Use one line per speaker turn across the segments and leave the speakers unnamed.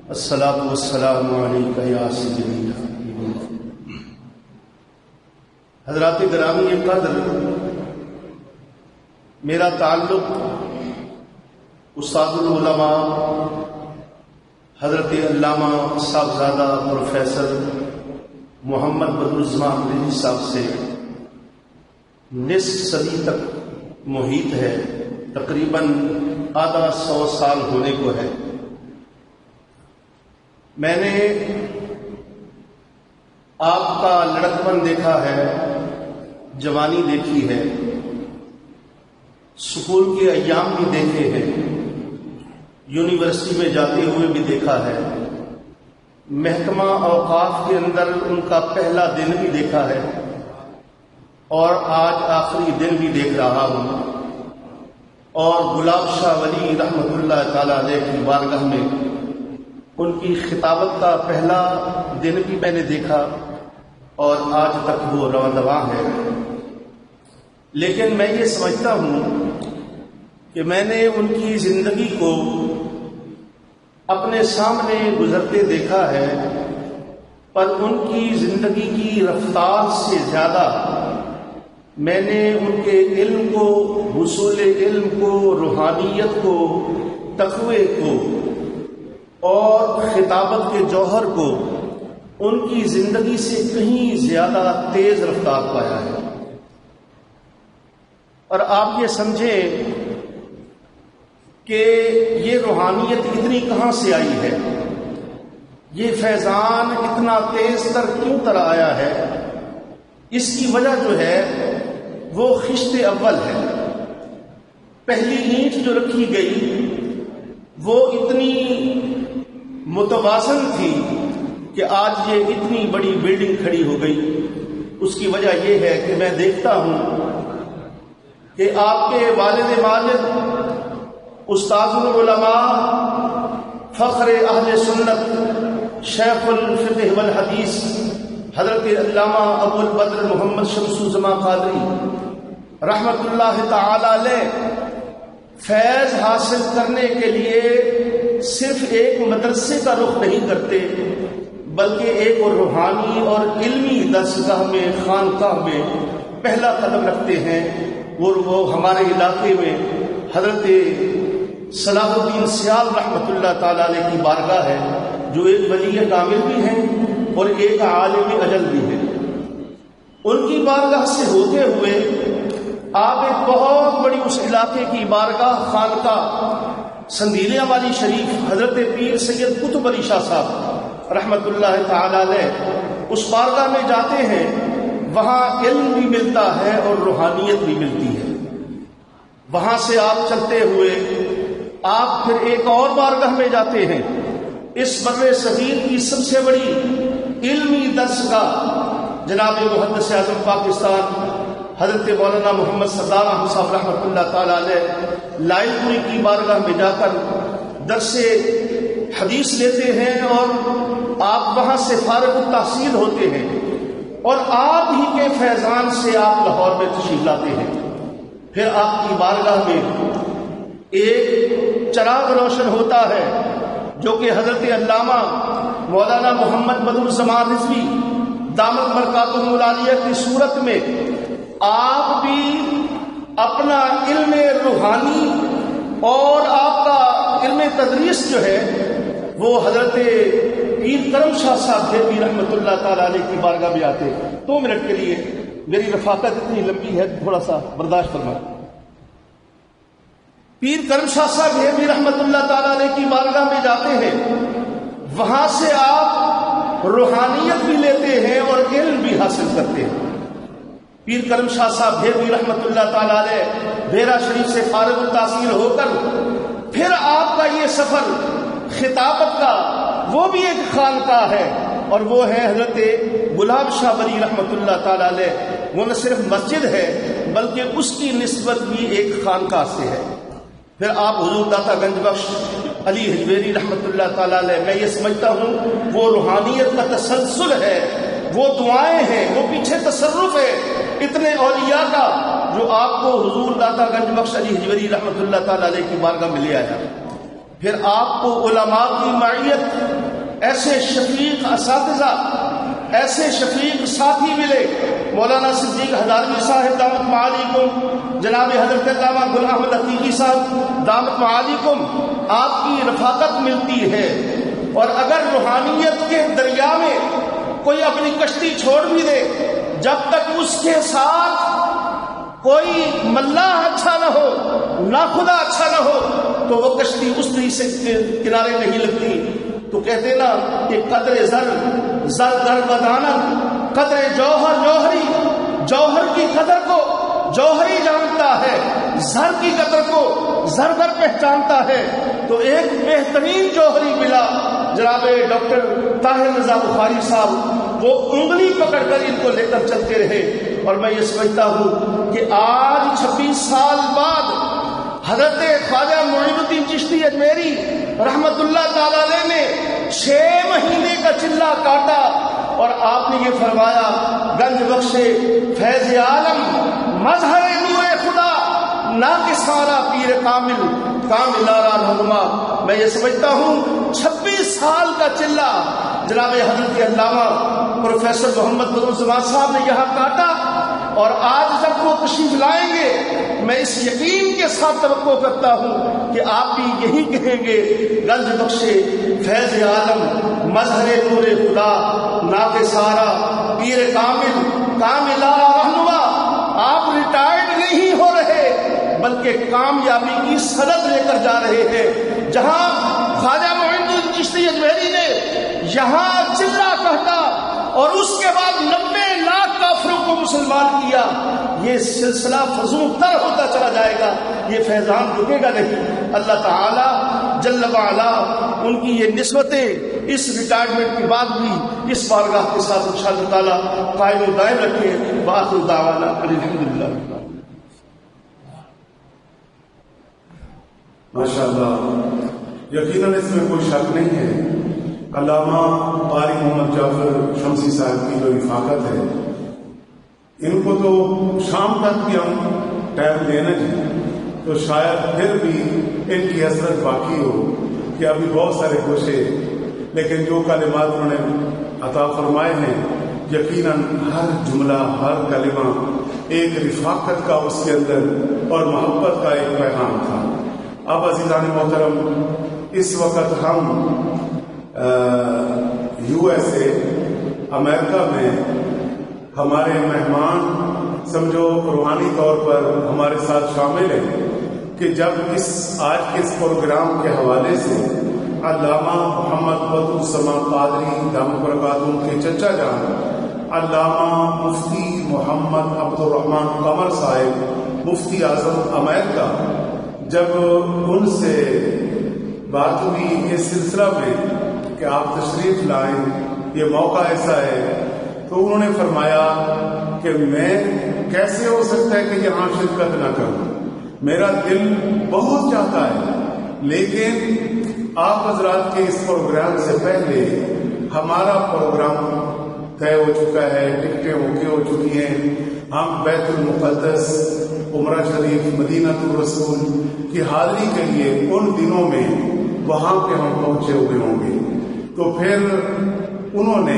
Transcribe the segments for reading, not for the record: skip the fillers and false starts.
الصلاۃ والسلام علیک یا سیدی حضرات گرامی قدر، میرا تعلق استاد العلماء حضرت علامہ صاحبزادہ پروفیسر محمد بدرالزمان رضوی صاحب سے نصف صدی تک محیط ہے، تقریباً آدھا 100 سال ہونے کو ہے۔ میں نے آپ کا لڑکپن دیکھا ہے، جوانی دیکھی ہے، اسکول کے ایام بھی دیکھے ہیں، یونیورسٹی میں جاتے ہوئے بھی دیکھا ہے، محکمہ اوقاف کے اندر ان کا پہلا دن بھی دیکھا ہے، اور آج آخری دن بھی دیکھ رہا ہوں۔ اور گلاب شاہ ولی رحمۃ اللہ تعالی علیہ کی بارگاہ میں ان کی خطابت کا پہلا دن بھی میں نے دیکھا، اور آج تک وہ رواں ہے۔ لیکن میں یہ سمجھتا ہوں کہ میں نے ان کی زندگی کو اپنے سامنے گزرتے دیکھا ہے، پر ان کی زندگی کی رفتار سے زیادہ میں نے ان کے علم کو، حصول علم کو، روحانیت کو، تقوی کو اور خطابت کے جوہر کو ان کی زندگی سے کہیں زیادہ تیز رفتار پایا ہے۔ اور آپ یہ سمجھیں کہ یہ روحانیت اتنی کہاں سے آئی ہے، یہ فیضان اتنا تیز تر کیوں تر آیا ہے؟ اس کی وجہ جو ہے وہ خشت اول ہے۔ پہلی اینٹ جو رکھی گئی وہ اتنی متوازن تھی کہ آج یہ اتنی بڑی بلڈنگ کھڑی ہو گئی۔ اس کی وجہ یہ ہے کہ میں دیکھتا ہوں کہ آپ کے والد ماجد استاد العلماء، فخر اہل سنت، شیخ الفقہ والحدیث حضرت علامہ ابو البدر محمد شمس الزمان قادری رحمت اللہ تعالی علیہ فیض حاصل کرنے کے لیے صرف ایک مدرسے کا رخ نہیں کرتے، بلکہ ایک روحانی اور علمی درسگاہ میں، خانقاہ میں پہلا قدم رکھتے ہیں۔ وہ ہمارے علاقے میں حضرت صلاح الدین سیال رحمۃ اللہ تعالی علیہ کی بارگاہ ہے، جو ایک ولی کامل بھی ہیں اور ایک عالم اجل بھی ہیں۔ ان کی بارگاہ سے ہوتے ہوئے آپ ایک بہت بڑی اس علاقے کی بارگاہ خانقاہ سندیلیاں والی شریف حضرت پیر سید قطب علی شاہ صاحب رحمۃ اللہ تعالی علیہ، اس بارگاہ میں جاتے ہیں، وہاں علم بھی ملتا ہے اور روحانیت بھی ملتی ہے۔ وہاں سے آپ چلتے ہوئے آپ پھر ایک اور بارگاہ میں جاتے ہیں، اس بر صغیر کی سب سے بڑی علمی درسگاہ جناب محدث اعظم پاکستان حضرت مولانا محمد سردار احمد صاحب رحمۃ اللہ تعالی علیہ لائل پوری کی بارگاہ میں جا کر درس حدیث لیتے ہیں، اور آپ وہاں سے فارغ التحصیل ہوتے ہیں، اور آپ ہی کے فیضان سے آپ لاہور میں تشریف لاتے ہیں۔ پھر آپ کی بارگاہ میں ایک چراغ روشن ہوتا ہے، جو کہ حضرت علامہ مولانا محمد بدرالزمان رضوی دامت برکاتہ العالیہ کی صورت میں آپ بھی اپنا علم روحانی اور آپ کا علم تدریس جو ہے وہ حضرت پیر کرم شاہ صاحب بھی رحمۃ اللہ تعالی علیہ کی بارگاہ میں آتے۔ 2 منٹ کے لیے، میری رفاقت اتنی لمبی ہے، تھوڑا سا برداشت فرمائیں۔ پیر کرم شاہ صاحب بھی رحمۃ اللہ تعالی علیہ کی بارگاہ میں جاتے ہیں، وہاں سے آپ روحانیت بھی لیتے ہیں اور علم بھی حاصل کرتے ہیں۔ پیر کرم شاہ صاحب بھی رحمۃ اللہ تعالی علیہ بیرا شریف سے فارغ التحصیل ہو کر پھر آپ کا یہ سفر خطابت کا وہ بھی ایک خانقاہ ہے، اور وہ ہے حضرت گلاب شاہ ولی رحمۃ اللہ تعالی علیہ۔ وہ نہ صرف مسجد ہے بلکہ اس کی نسبت بھی ایک خانقاہ سے ہے۔ پھر آپ حضور داتا گنج بخش علی حجویری رحمۃ اللہ تعالی علیہ، میں یہ سمجھتا ہوں وہ روحانیت کا تسلسل ہے، وہ دعائیں ہیں، وہ پیچھے تصرف ہے اتنے اولیاء کا، جو آپ کو حضور داتا گنج بخش علی حجویری رحمۃ اللہ تعالی علیہ کی بارگاہ میں لے آیا۔ پھر آپ کو علماء کی معیت، ایسے شفیق اساتذہ، ایسے شفیق ساتھی ملے، مولانا صدیق ہزاروی صاحب دامت معالیکم، جناب حضرت علامہ گل احمد عتیقی صاحب دامت معالیکم، آپ کی رفاقت ملتی ہے۔ اور اگر روحانیت کے دریا میں کوئی اپنی کشتی چھوڑ بھی دے، جب تک اس کے ساتھ کوئی ملاح اچھا نہ ہو، ناخدا اچھا نہ ہو، تو وہ کشتی اس طرح سے کنارے نہیں لگتی۔ تو کہتے نا کہ قدر زر زر در بدانن، قدر جوہر جوہری، جوہر کی قدر کو جوہری جانتا ہے، زر کی قدر کو زرگر پہچانتا ہے۔ تو ایک بہترین جوہری ملا جناب ڈاکٹر طاہر رضا بخاری صاحب، وہ انگلی پکڑ کر ان کو لے کر چلتے رہے۔ اور میں یہ سمجھتا ہوں کہ آج 26 سال بعد حضرت خواجہ معین الدین چشتی اجمیری رحمت اللہ تعالی علیہ نے 6 مہینے کا چلہ کاٹا، اور آپ نے یہ فرمایا گنج بخش فیض عالم مظہر نور خدا نا کہ سارا پیر کامل کامل آرا رہنما۔ میں یہ سمجھتا ہوں 26 سال کا چلہ جناب حضرت علامہ پروفیسر محمد بدرالزمان صاحب نے یہاں کاٹا، اور آج جب وہ تشریف لائیں گے میں اس یقین کے ساتھ توقع کرتا ہوں کہ آپ بھی یہی کہیں گے گنج بخش فیض عالم مظہر نور خدا ناک سارا پیر کامل کامل آرا رہنما۔ آپ ریٹائرڈ نہیں ہو رہے بلکہ کامیابی کی سند لے کر جا رہے ہیں۔ جہاں خواجہ معین الدین چشتی اجمیری نے یہاں چلہ کاٹا اور اس کے بعد 90 لاکھ کافروں کو مسلمان کیا، یہ سلسلہ فزوں تر ہوتا چلا جائے گا، یہ فیضان رکے گا نہیں۔ اللہ تعالی جل وعلا ان کی یہ نسبتیں اس ریٹائرمنٹ کے بعد بھی اس بارگاہ کے ساتھ انشاءاللہ تعالی قائم و دائم رکھے۔ وآخر دعوانا الحمدللہ۔
ماشاءاللہ، یقیناً اس میں کوئی شک نہیں ہے، علامہ قاری محمد جعفر شمسی صاحب کی جو رفاقت ہے، ان کو تو شام تک بھی ہم ٹائم دینا چاہیے، تو شاید پھر بھی ان کی حسرت باقی ہو کہ ابھی بہت سارے گوشے، لیکن جو کلمات انہوں نے عطا فرمائے ہیں، یقیناً ہر جملہ ہر کلمہ ایک رفاقت کا اس کے اندر اور محبت کا ایک پیغام تھا۔ اب عزیزان محترم، اس وقت ہم USA امریکہ میں ہمارے مہمان سمجھو روحانی طور پر ہمارے ساتھ شامل ہیں کہ جب آج کے اس پروگرام کے حوالے سے علامہ محمد بدرالسماء قادری دامت برکاتہ کے چچا جان علامہ مفتی محمد عبد الرحمن قمر صاحب مفتی اعظم امریکہ، جب ان سے بات ہوئی اس سلسلہ میں کہ آپ تشریف لائیں، یہ موقع ایسا ہے، تو انہوں نے فرمایا کہ میں کیسے ہو سکتا ہے کہ یہاں شرکت نہ کروں، میرا دل بہت چاہتا ہے، لیکن آپ حضرات کے اس پروگرام سے پہلے ہمارا پروگرام طے ہو چکا ہے، ٹکٹیں اوکے ہو چکی ہیں، ہم بیت المقدس عمرہ شریف مدینہ الرسول کی حاضری کے لیے ان دنوں میں وہاں پہ ہم پہنچے ہوئے ہوں گے۔ تو پھر انہوں نے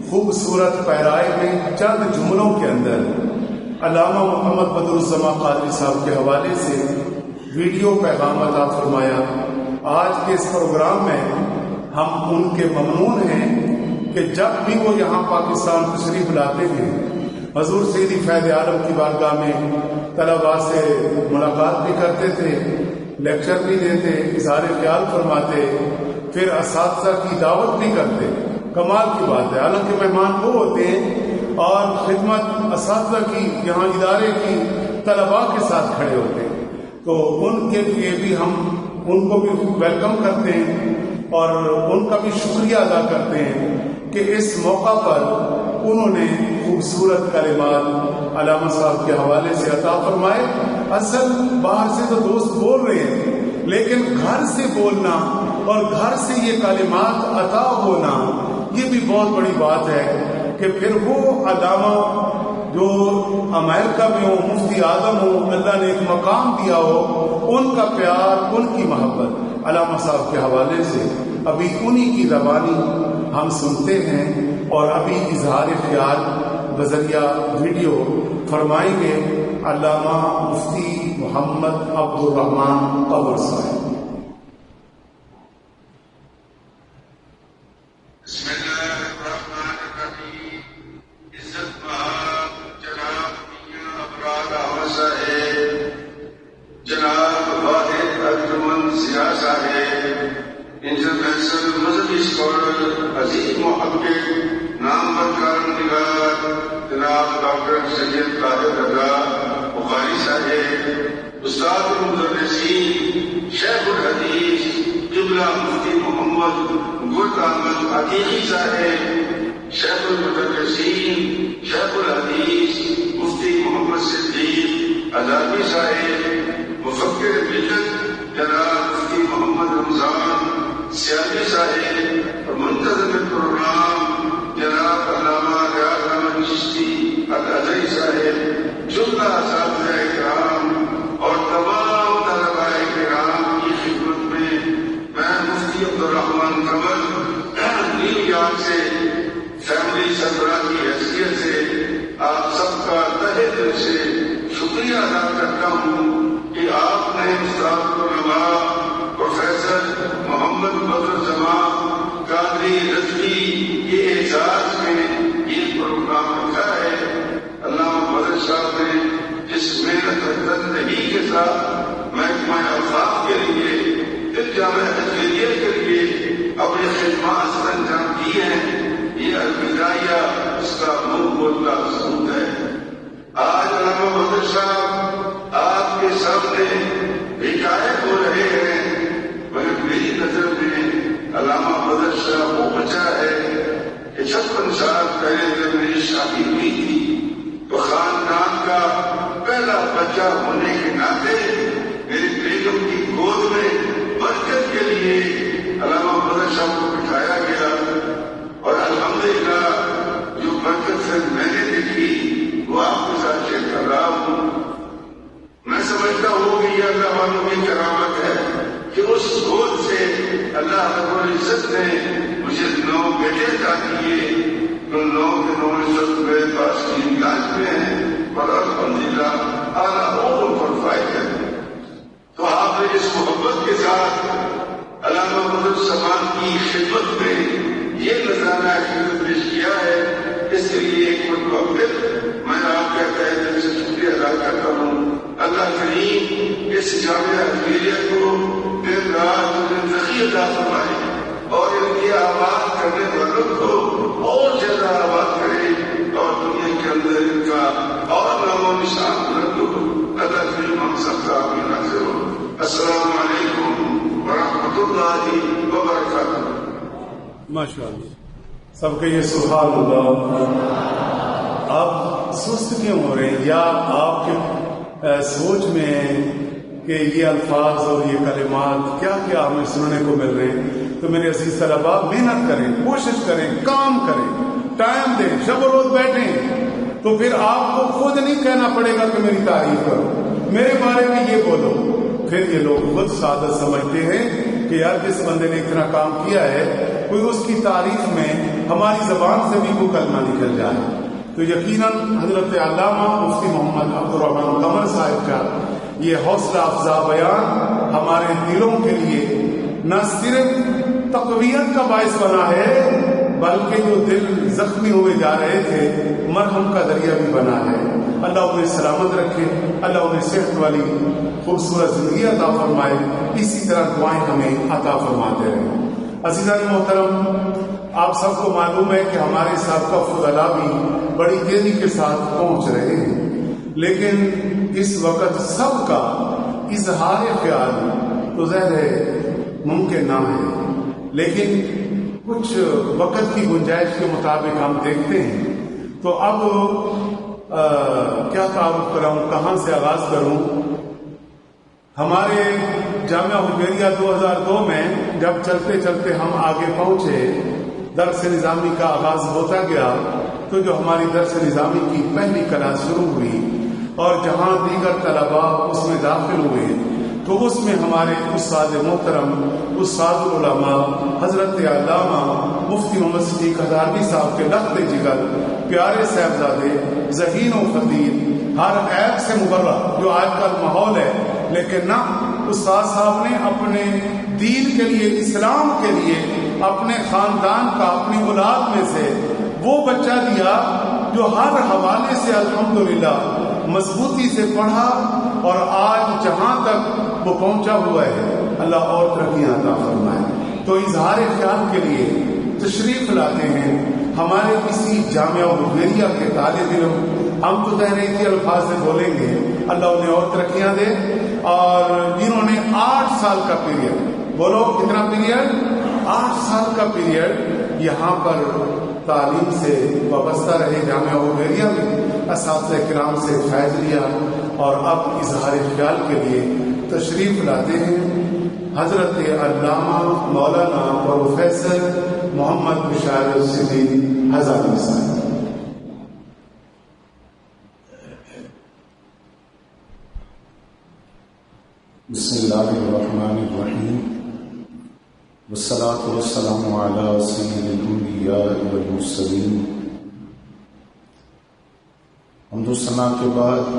خوبصورت پیرائے میں چند جملوں کے اندر علامہ محمد بدرالسماء قادری صاحب کے حوالے سے ویڈیو پیغام عطا فرمایا۔ آج کے اس پروگرام میں ہم ان کے ممنون ہیں کہ جب بھی وہ یہاں پاکستان تشریف لاتے ہیں، حضور سیدی فیض عالم کی بارگاہ میں طلباء سے ملاقات بھی کرتے تھے، لیکچر بھی دیتے، اظہار خیال فرماتے، پھر اساتذہ کی دعوت بھی کرتے۔ کمال کی بات ہے، حالانکہ مہمان وہ ہوتے ہیں اور خدمت اساتذہ کی یہاں ادارے کی طلباء کے ساتھ کھڑے ہوتے ہیں، تو ان کے لیے بھی ہم ان کو بھی ویلکم کرتے ہیں اور ان کا بھی شکریہ ادا کرتے ہیں کہ اس موقع پر انہوں نے خوبصورت کلمات علامہ صاحب کے حوالے سے عطا فرمائے۔ اصل باہر سے تو دوست بول رہے ہیں، لیکن گھر سے بولنا اور گھر سے یہ کلمات عطا ہونا یہ بھی بہت بڑی بات ہے کہ پھر وہ علامہ جو امریکہ میں ہو، مفتی اعظم ہو، اللہ نے ایک مقام دیا ہو، ان کا پیار، ان کی محبت۔ علامہ صاحب کے حوالے سے ابھی انہی کی زبانی ہم سنتے ہیں، اور ابھی اظہار خیال بذریعہ ویڈیو فرمائیں گے علامہ مفتی محمد عبد الرحمان قمر صاحب۔
بسم اللہ الرحمن الرحیم۔ عزت مآب جناب میاں ابرار احمد صاحب، جناب واحد ارجمند ضیاء صاحب، انٹرنیشنل مذہبی اسکالر، عظیم محقق، نامور کارن نگار جناب ڈاکٹر سید طاہر رضا بخاری صاحب، استاد المدرسین شیخ الحدیث قبلہ مفتی محمد گل احمد عتیقی صاحب، شیخ المدرسین شیخ الحدیث مفتی محمد صدیق عذابی صاحب، مفکر ملت جناب مفتی محمد رمضان سیاسی صاحب، اور منتظم پروگرام جناب علامہ ریاض احمد چشتی الازہری صاحب، جملہ اساتذہ کرام اور تمام طلباء کرام کی خدمت میں میں مفتی عبد الرحمان قمر نیو یارک سے فیملی سربراہ کی حیثیت سے آپ سب کا تہہ دل سے شکریہ ادا کرتا ہوں کہ آپ نے استاد العلماء پروفیسر محمد بدر زمان قادری رضوی کے اعزاز میں یہ پروگرام رکھا ہے۔ علامہ بدر صاحب نے جس محنت اور تنہی کے ساتھ محکمہ اوقاف کے لیے پھر جامعہ اجمیریہ کے لیے اپنی خدمات سر انجام دی ہیں، یہ البدایہ اس کا منہ بولتا ثبوت ہے۔ آج علامہ بدر صاحب آپ کے سامنے حکایت ہو رہے ہیں، مگر میری نظر میں علامہ بدر صاحب وہ بچہ ہے کہ 56 سال پہلے جب میری شادی ہوئی تھی تو خاندان کا پہلا بچہ ہونے کے ناطے میری بیگم کی گود میں برکت کے لیے علامہ بدر صاحب کو بٹھایا گیا، اور الحمدللہ جو برکت سے میں نے دیکھی وہ آپ کے ساتھ شیئر کر رہا ہوں۔ میں سمجھتا ہوں کہ یہ اللہ والوں کی کرامت ہے کہ اس گود سے اللہ رب العزت نے مجھے 9 بیٹے عطا کیے، تو 9 کے 9 سب میرے پاس کی امداد میں ہیں، اور الحمدللہ اعلیٰ عمر پر فائد ہے۔ تو آپ نے اس محبت کے ساتھ علامہ بدر زمان کی خدمت میں یہ نظارہ خدمت پیش کیا ہے، اس کے لیے ایک مرتبہ پھر میں آپ کا تہہ دل سے شکریہ ادا کرتا ہوں۔ اللہ کریم اس جامعہ اجمیریہ کو دن رات ذخیر عطا فرمائے، اور ان کی آباد کرنے والوں کو اور زیادہ آباد کرے، اور دنیا کے اندر ان کا اور نام و نشان بلند ہو۔ اللہ کریم ہم سب کا آمین حاضر ہو۔ السلام علیکم ورحمۃ اللہ وبرکاتہ۔
ماشاء اللہ، سب کہیے سبحان اللہ۔ آپ سست کیوں ہو رہے ہیں، یا آپ کے سوچ میں کہ یہ الفاظ اور یہ کلمات کیا کیا ہمیں سننے کو مل رہے ہیں؟ تو میرے عزیز طلباء محنت کریں، کوشش کریں، کام کریں، ٹائم دیں، شب و روز بیٹھیں، تو پھر آپ کو خود نہیں کہنا پڑے گا کہ میری تعریف کرو، میرے بارے میں یہ بولو۔ پھر یہ لوگ خود سعادت سمجھتے ہیں کہ یار جس بندے نے اتنا کام کیا ہے، کوئی اس کی تعریف میں ہماری زبان سے بھی کوئی کلمہ نکل جائے، تو یقیناً حضرت علامہ مفتی محمد عبد الرحمان قمر صاحب کا یہ حوصلہ افزا بیان ہمارے دلوں کے لیے نہ صرف تقویت کا باعث بنا ہے، بلکہ جو دل زخمی ہوئے جا رہے تھے مرہم کا ذریعہ بھی بنا ہے۔ اللہ انہیں سلامت رکھے، اللہ انہیں صحت والی خوبصورت زندگی عطا فرمائے، اسی طرح دعائیں ہمیں عطا فرماتے رہے۔ عزیزان محترم، آپ سب کو معلوم ہے کہ ہمارے سابقہ فضلاء بھی بڑی تیزی کے ساتھ پہنچ رہے ہیں، لیکن اس وقت سب کا اظہار خیال تو ظاہر ہے ممکن نہ ہے، لیکن کچھ وقت کی گنجائش کے مطابق ہم دیکھتے ہیں۔ تو اب کیا تعارف کراؤں، کہاں سے آغاز کروں؟ ہمارے جامعہ اجمیریہ 2002 میں جب چلتے چلتے ہم آگے پہنچے، درس نظامی کا آغاز ہوتا گیا، تو جو ہماری درس نظامی کی پہلی کلاس شروع ہوئی اور جہاں دیگر طلباء اس میں داخل ہوئے، تو اس میں ہمارے استاد محترم استاد العلماء حضرت علامہ مفتی محمد صدیق ہزاروی صاحب کے لخت جگر پیارے صاحبزادے ذہین و خطیر ہر عیب سے مبرہ جو آج کل ماحول ہے، لیکن نہ استاد صاحب نے اپنے دین کے لیے، اسلام کے لیے اپنے خاندان کا، اپنی اولاد میں سے وہ بچہ دیا جو ہر حوالے سے الحمدللہ مضبوطی سے پڑھا اور آج جہاں تک وہ پہنچا ہوا ہے اللہ اور ترقیاں عطا فرمائے۔ تو اظہار خیال کے لیے تشریف لاتے ہیں ہمارے کسی جامعہ بلغیریہ کے طالب علم، ہم تو تحریکی الفاظ سے بولیں گے اللہ انہیں اور ترقیاں دے، اور جنہوں نے 8 سال کا پیریڈ، بولو کتنا پیریڈ، 8 سال کا پیریڈ یہاں پر تعلیم سے وابستہ رہے، جامعہ بلغیریہ میں اساتذہ کرام سے فیض لیا، اور اب اظہار خیال کے لیے تشریف لاتے ہیں حضرت علامہ مولانا پروفیسر محمد بشار صدیق ہزاروی صاحب۔
بسم اللہ الرحمن الرحیم، والصلاة والسلام علی سید الانبیاء والمرسلین۔ حمد و ثنا کے بعد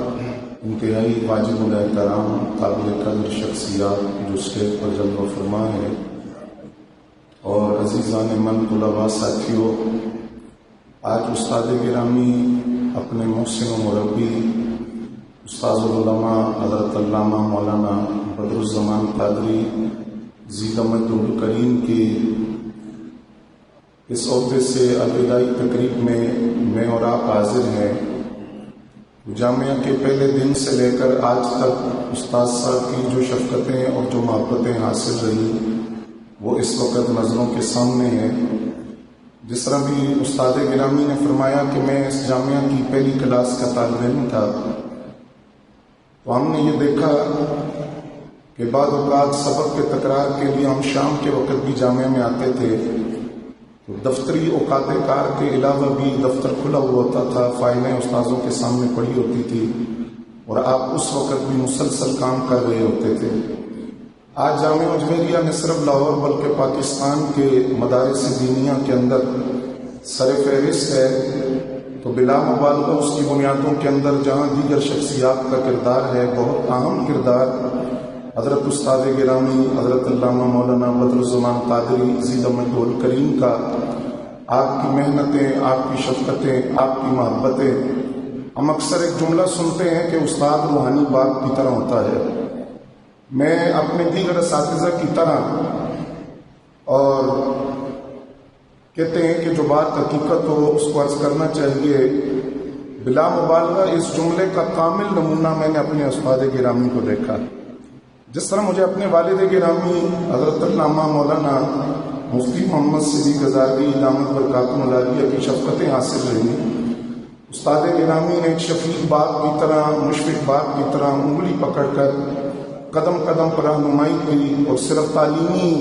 انتہائی واجب الاحترام قابل قدر شخصیات جو اسٹیج پر جلوہ فرما ہے، اور عزیزان من طلباء ساتھیوں، آج استاد گرامی اپنے محسن و مربی استاد العلماء حضرت علامہ مولانا بدر الزمان قادری زیدمت الکریم کی اس عہدے سے الوداعی تقریب میں اور آپ حاضر ہیں۔ جامعہ کے پہلے دن سے لے کر آج تک استاد صاحب کی جو شفقتیں اور جو محبتیں حاصل رہی وہ اس وقت نظروں کے سامنے ہیں۔ جس طرح بھی استاد گرامی نے فرمایا کہ میں اس جامعہ کی پہلی کلاس کا طالب علم تھا، تو ہم نے یہ دیکھا کہ بعض اوقات سبق کے تکرار کے لیے ہم شام کے وقت بھی جامعہ میں آتے تھے، تو دفتری اوقات کار کے علاوہ بھی دفتر کھلا ہوا ہوتا تھا، فائلیں استاذوں کے سامنے پڑی ہوتی تھی، اور آپ اس وقت بھی مسلسل کام کر رہے ہوتے تھے۔ آج جامعہ اجمیریہ نہ صرف لاہور بلکہ پاکستان کے مدارس دینیہ کے اندر سر فہرست ہے، تو بلا مبالغہ اس کی بنیادوں کے اندر جہاں دیگر شخصیات کا کردار ہے، بہت اہم کردار حضرت استاد گرامی حضرت علامہ مولانا بدر الزمان قادری زیدمت الکریم کا، آپ کی محنتیں، آپ کی شفقتیں، آپ کی محبتیں۔ ہم اکثر ایک جملہ سنتے ہیں کہ استاد روحانی باغ کی طرح ہوتا ہے۔ میں اپنے دیگر اساتذہ کی طرح، اور کہتے ہیں کہ جو بات حقیقت ہو اس کو عرض کرنا چاہیے، بلا مبالغہ اس جملے کا کامل نمونہ میں نے اپنے استاد گرامی کو دیکھا۔ جس طرح مجھے اپنے والد گرامی حضرت علامہ مولانا مفتی محمد صدیق ہزاروی دامت برکاتہ العالیہ کی شفقتیں حاصل رہی، استاد گرامی نے ایک شفیق باغ کی طرح، مشفق باغ کی طرح انگلی پکڑ کر قدم قدم پر رہنمائی کی، اور صرف تعلیمی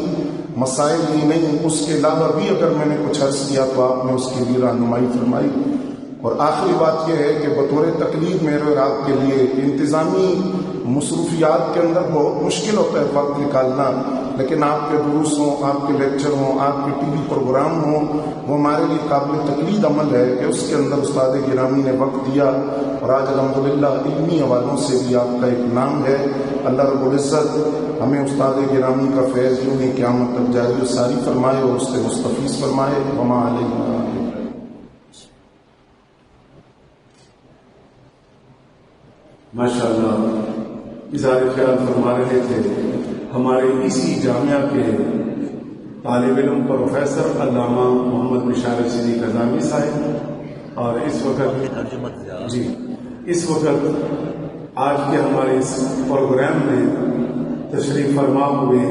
مسائل ہی نہیں، اس کے علاوہ بھی اگر میں نے کچھ عرض کیا تو آپ نے اس کے لیے رہنمائی فرمائی۔ اور آخری بات یہ ہے کہ بطور تقلید میرے اور آپ کے لیے انتظامی مصروفیات کے اندر بہت مشکل ہوتا ہے وقت نکالنا، لیکن آپ کے دروس ہوں، آپ کے لیکچر ہوں، آپ کے ٹی وی پروگرام ہوں، وہ ہمارے لیے قابل تقلید عمل ہے کہ اس کے اندر استاد گرامی نے وقت دیا، اور آج الحمدللہ علمی حوالوں سے بھی آپ کا ایک نام ہے۔ اللہ رب العزت ہمیں استاد گرامی کا فیض یوں ہی قیامت تک جاری و ساری فرمائے اور اس سے مستفیض فرمائے۔ وما علینا۔
ماشاءاللہ اظہار خیال فرما رہے تھے ہمارے اسی جامعہ کے طالب علم پروفیسر علامہ محمد بشار صدیق ہزاروی صاحب، اور اس وقت آج کے ہمارے اس پروگرام میں تشریف فرما ہوئے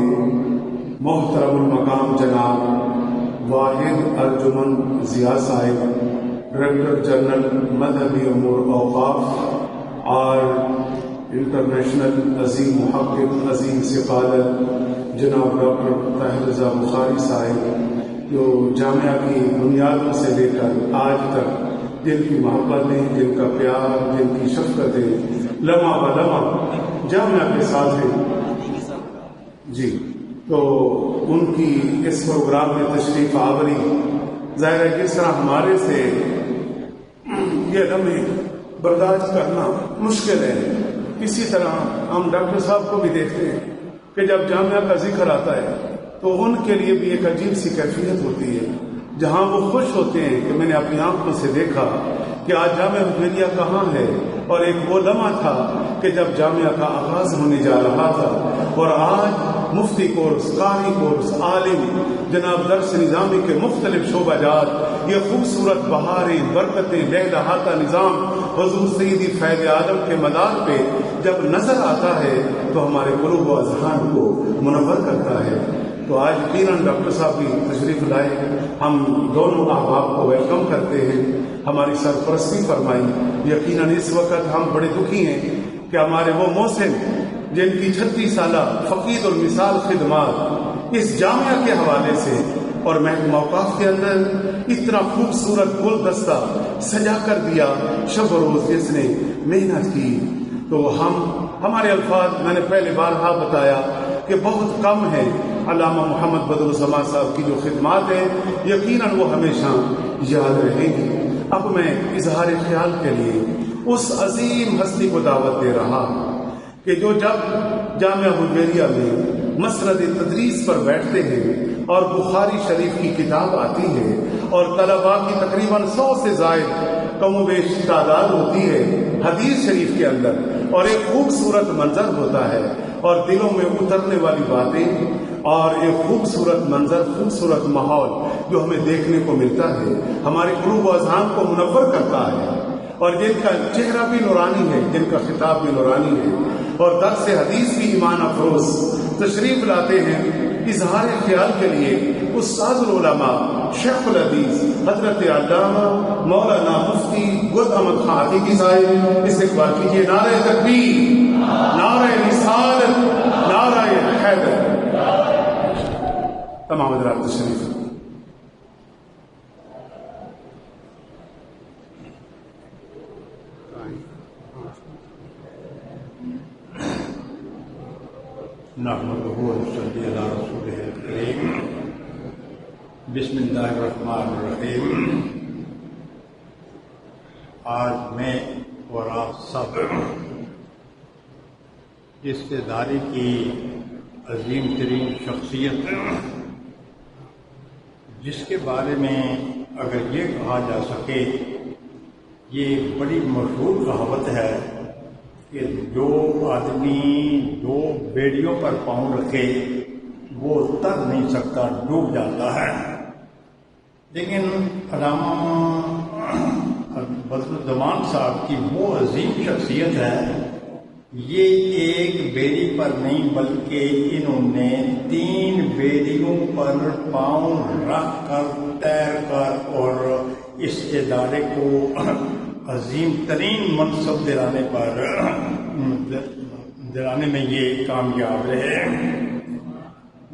محترم المقام جناب واحد ارجمن ضیاء صاحب، ڈائریکٹر جنرل مذہبی امور اوقاف اور انٹرنیشنل عظیم محقق عظیم سفارت جناب ڈاکٹر طاہر رضا بخاری صاحب، جو جامعہ کی بنیادوں سے لے کر آج تک جن کی محبتیں، جن کا پیار، جن کی شفقتیں لمحہ بلمحہ جامعہ کے ساتھ ہیں، جی، تو ان کی اس پروگرام میں تشریف آوری ظاہر ہے جس طرح ہمارے سے یہ لمحے برداشت کرنا مشکل ہے، اسی طرح ہم ڈاکٹر صاحب کو بھی دیکھتے ہیں کہ جب جامعہ کا ذکر آتا ہے تو ان کے لیے بھی ایک عجیب سی کیفیت ہوتی ہے، جہاں وہ خوش ہوتے ہیں کہ میں نے اپنی آنکھوں سے دیکھا کہ آج جامعہ حجویریہ کہاں ہے، اور ایک وہ لمحہ تھا کہ جب جامعہ کا آغاز ہونے جا رہا تھا، اور آج مفتی کورس، قاری کورس، عالم، جناب درس نظامی کے مختلف شعبہ جات، یہ خوبصورت بہاریں، برکتیں، لہلہاتا نظام حضور سیدی فیض عالم کے مدار پہ جب نظر آتا ہے تو ہمارے قلوب و اذہان کو منور کرتا ہے۔ تو آج یقیناً ڈاکٹر صاحب بھی تشریف لائے، ہم دونوں احباب کو ویلکم کرتے ہیں، ہماری سرپرستی فرمائی۔ یقیناً اس وقت ہم بڑے دکھی ہیں کہ ہمارے وہ محسن جن کی 36 سالہ فقید المثال خدمات اس جامعہ کے حوالے سے اور محکمہ اوقاف کے اندر اتنا خوبصورت گلدستہ سجا کر دیا، شب و روز جس نے محنت کی، تو ہمارے الفاظ میں نے پہلے بارہا بتایا کہ بہت کم ہے۔ علامہ محمد بدرالزمان صاحب کی جو خدمات ہیں یقیناً وہ ہمیشہ یاد رہیں گی۔ اب میں اظہار خیال کے لیے اس عظیم ہستی کو دعوت دے رہا کہ جو جب جامعہ حجویریہ میں مسند تدریس پر بیٹھتے ہیں اور بخاری شریف کی کتاب آتی ہے اور طلباء کی تقریباً 100 سے زائد کم و بیش تعداد ہوتی ہے حدیث شریف کے اندر، اور ایک خوبصورت منظر ہوتا ہے اور دلوں میں اترنے والی باتیں اور ایک خوبصورت منظر، خوبصورت ماحول جو ہمیں دیکھنے کو ملتا ہے، ہمارے قلوب و اذہان کو منور کرتا ہے، اور جن کا چہرہ بھی نورانی ہے، جن کا خطاب بھی نورانی ہے، اور درس حدیث بھی ایمان افروز تشریف لاتے ہیں۔ اظہار خیال کے لیے استاد العلماء شیخ الحدیث حضرت علامہ مولانا مفتی گل احمد خان عتیقی صاحب استقبال کیجیے۔ نعرہ تکبیر، نعرہ رسالت، نعرہ حیدر۔ تمام حضرات تشریف۔
نحمدہ ونصلی علی رسولہ الکریم۔ بسم اللہ الرحمن الرحیم۔ آج میں اور آپ سب اس ادارے کی عظیم ترین شخصیت، جس کے بارے میں اگر یہ کہا جا سکے، یہ بڑی مشہور کہاوت ہے کہ جو آدمی 2 بیڑیوں پر پاؤں رکھے وہ تر نہیں سکتا، ڈوب جاتا ہے۔ لیکن علامہ بدرالزمان صاحب کی وہ عظیم شخصیت ہے، یہ ایک بیڑی پر نہیں بلکہ انہوں نے 3 بیڑیوں پر پاؤں رکھ کر تیر کر اور اس ادارے کو عظیم ترین منصب دلانے میں یہ کامیاب رہے۔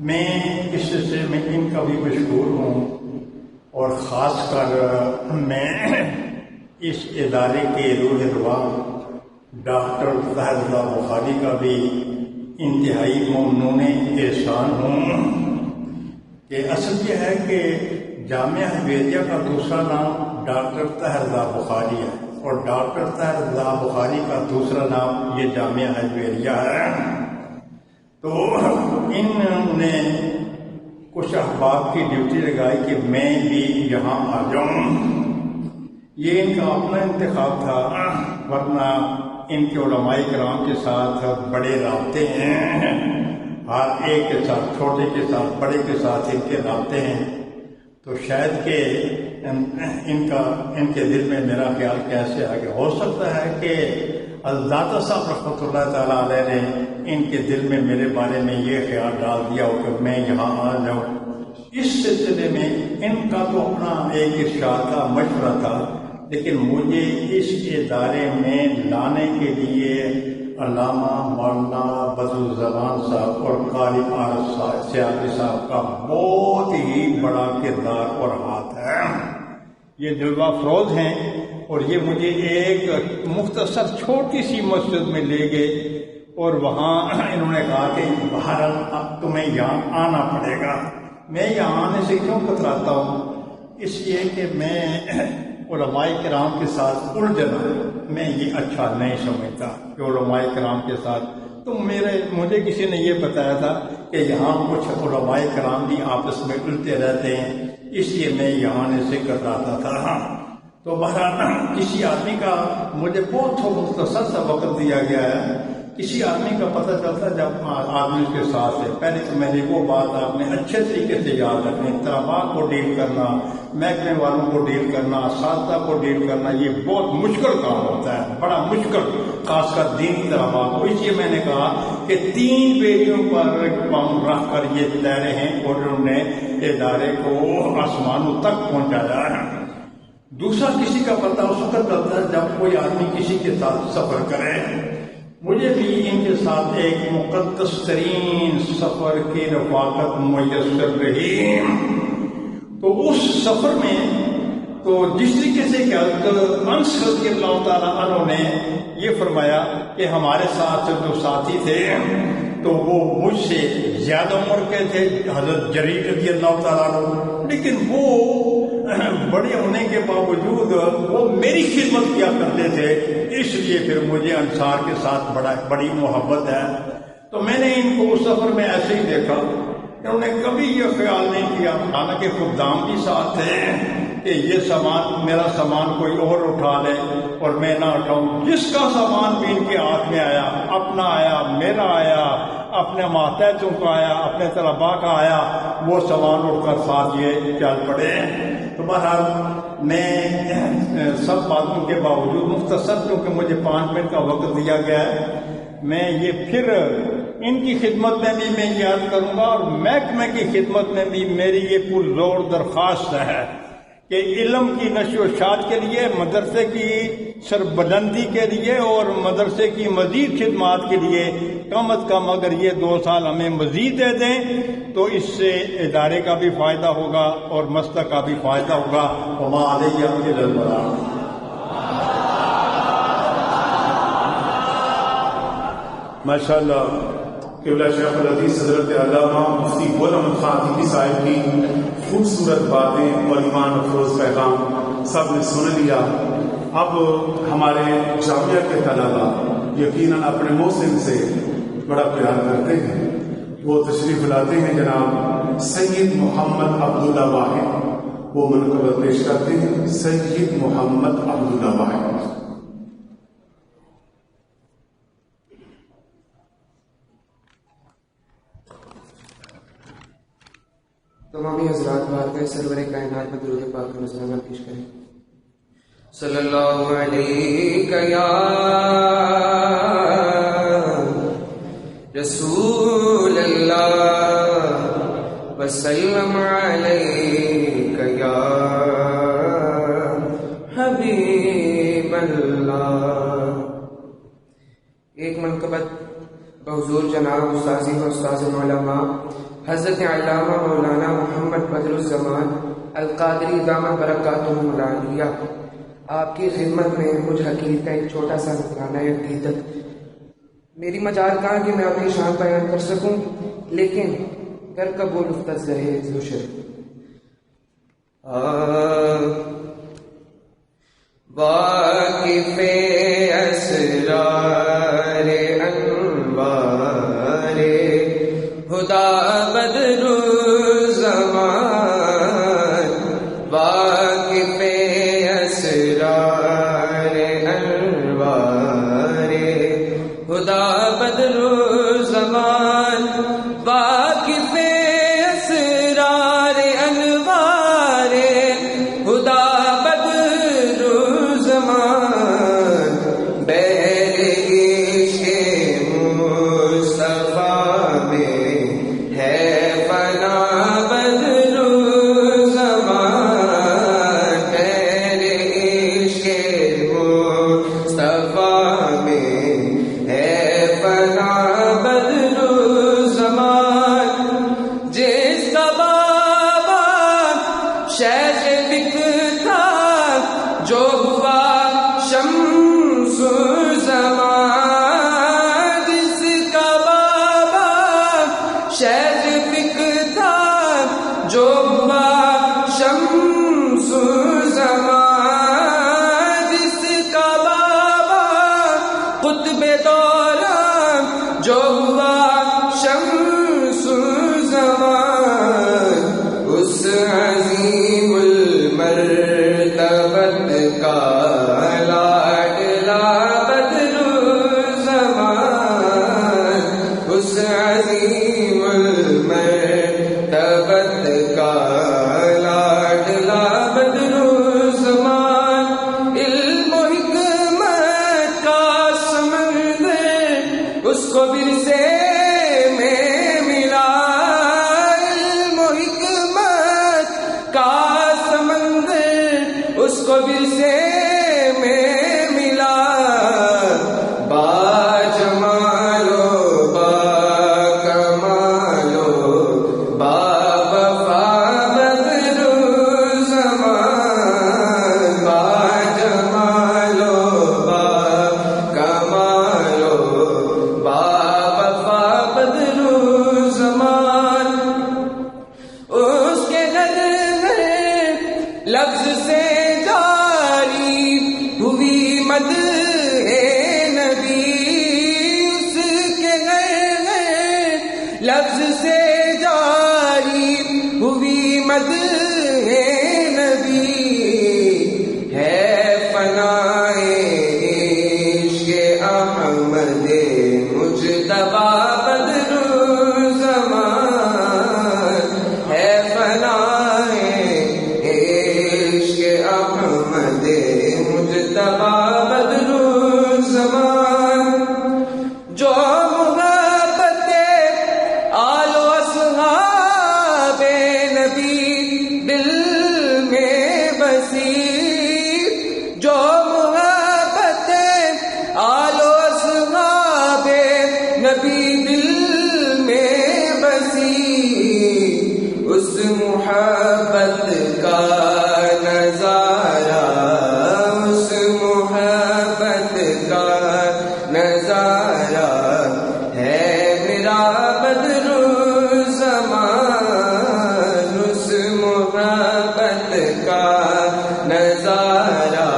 میں اس سلسلے میں ان کا بھی مشہور ہوں، اور خاص کر میں اس ادارے کے روح رواں ڈاکٹر طاہر رضا بخاری کا بھی انتہائی ممنون احسان ہوں کہ اصل یہ ہے کہ جامعہ حجویریہ کا دوسرا نام ڈاکٹر طاہر رضا بخاری ہے، اور ڈاکٹر طاہر رضا بخاری کا دوسرا نام یہ جامعہ حجویریہ ہے۔ تو انہوں نے کچھ احباب کی ڈیوٹی لگائی کہ میں بھی یہاں آ جاؤں۔ یہ ان کا اپنا انتخاب تھا، ورنہ ان کے علماء کرام کے ساتھ بڑے رابطے ہیں، ہر ایک کے ساتھ، چھوٹے کے ساتھ بڑے کے ساتھ ان کے رابطے ہیں۔ تو شاید کہ ان کے دل میں میرا خیال کیسے آ گیا، ہو سکتا ہے کہ داتا صاحب رحمۃ اللہ تعالیٰ علیہ نے ان کے دل میں میرے بارے میں یہ خیال ڈال دیا ہو کہ میں یہاں آ جاؤں۔ اس سلسلے میں ان کا تو اپنا ایک ارشاد کا مشورہ تھا، لیکن مجھے اس ادارے میں لانے کے لیے علامہ مولانا بدرالزمان صاحب اور قاری عارف سیاسی صاحب کا بہت ہی بڑا کردار اور ہاتھ ہے۔ یہ جلوہ افروز ہیں، اور یہ مجھے ایک مختصر چھوٹی سی مسجد میں لے گئے، اور وہاں انہوں نے کہا کہ بہرحال اب تمہیں یہاں آنا پڑے گا. میں یہاں آنے سے کیوں کتراتا ہوں؟ اس لیے کہ میں علماء کرام کے ساتھ الجھنا میں یہ اچھا نہیں سمجھتا کہ علماء کرام کے ساتھ. تو مجھے کسی نے یہ بتایا تھا کہ یہاں کچھ علماء کرام بھی آپس میں الجھتے رہتے ہیں، اس لیے میں یہاں آنے سے کتراتا تھا. تو بہرحال کسی آدمی کا مجھے بہت مختصر سا وقت دیا گیا ہے. کسی آدمی کا پتہ چلتا جب آدمی اس کے ساتھ ہے. پہلے تو میں نے وہ بات آپ نے اچھے طریقے سے یاد رکھنی. طلباء کو ڈیل کرنا، محکمے والوں کو ڈیل کرنا، اساتذہ کو ڈیل کرنا، یہ بہت مشکل کام ہوتا ہے، بڑا مشکل، خاص کر دینی طلباء کو. اس لیے میں نے کہا کہ 3 بیڑیوں پر پاؤں رکھ کر یہ تیرے ہیں اور انہوں نے ادارے کو آسمانوں تک پہنچایا ہے. دوسرا کسی کا پتہ اس وقت چلتا ہے جب کوئی آدمی کسی کے ساتھ سفر کرے. مجھے بھی ان کے ساتھ ایک مقدس ترین سفر کی رفاقت میسر رہی. تو اس سفر میں تو جس طریقے سے کہ انس رضی اللہ تعالیٰ عنہ نے یہ فرمایا کہ ہمارے ساتھ جو ساتھی تھے تو وہ مجھ سے زیادہ عمر کے تھے، حضرت جریر رضی اللہ تعالیٰ عنہ، لیکن وہ بڑے ہونے کے باوجود وہ میری خدمت کیا کرتے تھے. اس لیے پھر مجھے انصار کے ساتھ بڑی محبت ہے. تو میں نے ان کو اس سفر میں ایسے ہی دیکھا، انہوں نے کبھی یہ خیال نہیں کیا، حالانکہ خدام بھی ساتھ تھے، کہ یہ سامان میرا سامان کوئی اور اٹھا لے اور میں نہ اٹھاؤں. جس کا سامان بھی ان کے ہاتھ میں آیا، اپنا آیا، میرا آیا، اپنے ماتحتوں کا آیا، اپنے طلباء کا آیا، وہ سامان اٹھ کر ساتھ یہ چل پڑے. تو بہرحال میں سب باتوں کے باوجود مختصر، کیونکہ مجھے 5 منٹ کا وقت دیا گیا ہے، میں یہ پھر ان کی خدمت میں بھی میں یاد کروں گا، اور محکمے کی خدمت میں بھی میری یہ پرزور درخواست ہے کہ علم کی نشر و اشاعت کے لیے، مدرسے کی سربلندی کے لیے اور مدرسے کی مزید خدمات کے لیے کم از کم اگر یہ 2 سال ہمیں مزید دے دیں تو اس سے ادارے کا بھی فائدہ ہوگا اور مسلک کا بھی فائدہ ہوگا. وما علیہ الا البلاغ.
ماشاء اللہ. قبلہ شیخ الحدیث حضرت علامہ مفتی غلام خان حقیقی صاحب کی خوبصورت باتیں اور ایمان افروز پیغام سب نے سن لیا. اب ہمارے جامعہ کے طلباء یقیناً اپنے محسن سے بڑا پیار کرتے ہیں. وہ تشریف لاتے ہیں جناب سید محمد عبداللہ واحد، وہ منقبت پیش کرتے ہیں. سید محمد عبداللہ واحد.
تمامی حضرات بارگاہ سرور کائنات میں درود پاک نذرانہ پیش کریں. صلی اللہ علیہ یا رسول اللہ وسلم علیہ یا حبیب اللہ. ایک منقبت بحضور جناب استاذی و استاذ علماء حضرت علامہ مولانا محمد بدر الزمان القادری دامت برکاتہم العالیہ. آپ کی خدمت میں مجھ حقیر کا ایک چھوٹا سا نذرانہ عقیدت. میری مجال کہاں کہ میں اپنی شان بیان کر سکوں، لیکن گر قبول افتز رہے زوشر. واقف اسرار انوار خدا بدر الزمان، واقف اسرار انوار خدا بدر الزمان، واقف اسرار انوار خدا بدر الزمان، بہر عشق مصطفیٰ میں ہے فنا بدر الزمان، بہر عشق مصطفیٰ میں ہے فنا بدر الزمان. جس کا بابا شیخ بکتا جو ہوا شمس الزمان، جس عظیم المرتبت کا لاڈلا بدر الزمان، اس عظیم المرتبت کا لاڈلا بدر الزمان، علم و حکمت کا سمندر اس کو ورثے اس کو ورثے میں ملا، با جمالو با کمالو با وفا بدر الزمان، با جمالو با کمالو با وفا بدر الزمان، اس کے گھر لفظ سے لفظ سے جاری ہوئی مد ہے نبی، ہے فنائے عشق احمد مجتبی بدر الزمان، ہے فنائے عشق احمد مجتبی بدر الزمان، جو جو محبت آل و اصحاب نبی دل میں بسی، اس محبت کا نظارہ، اس محبت کا نظارہ ہے میرا بدر الزمان، اس محبت کا نظارہ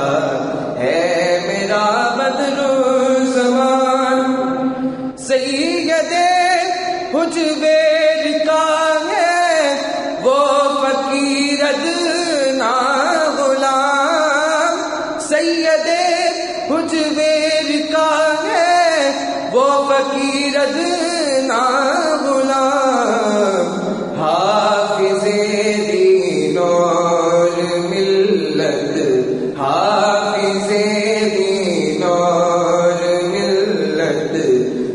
ہے میرا بدر الزمان، سید حجب کا ہے وہ فقیر ادنا غلام، سید حجب کا ہے وہ فقیر ادنا غلام، حافظ دین اور ملت، حافظ دین اور ملت،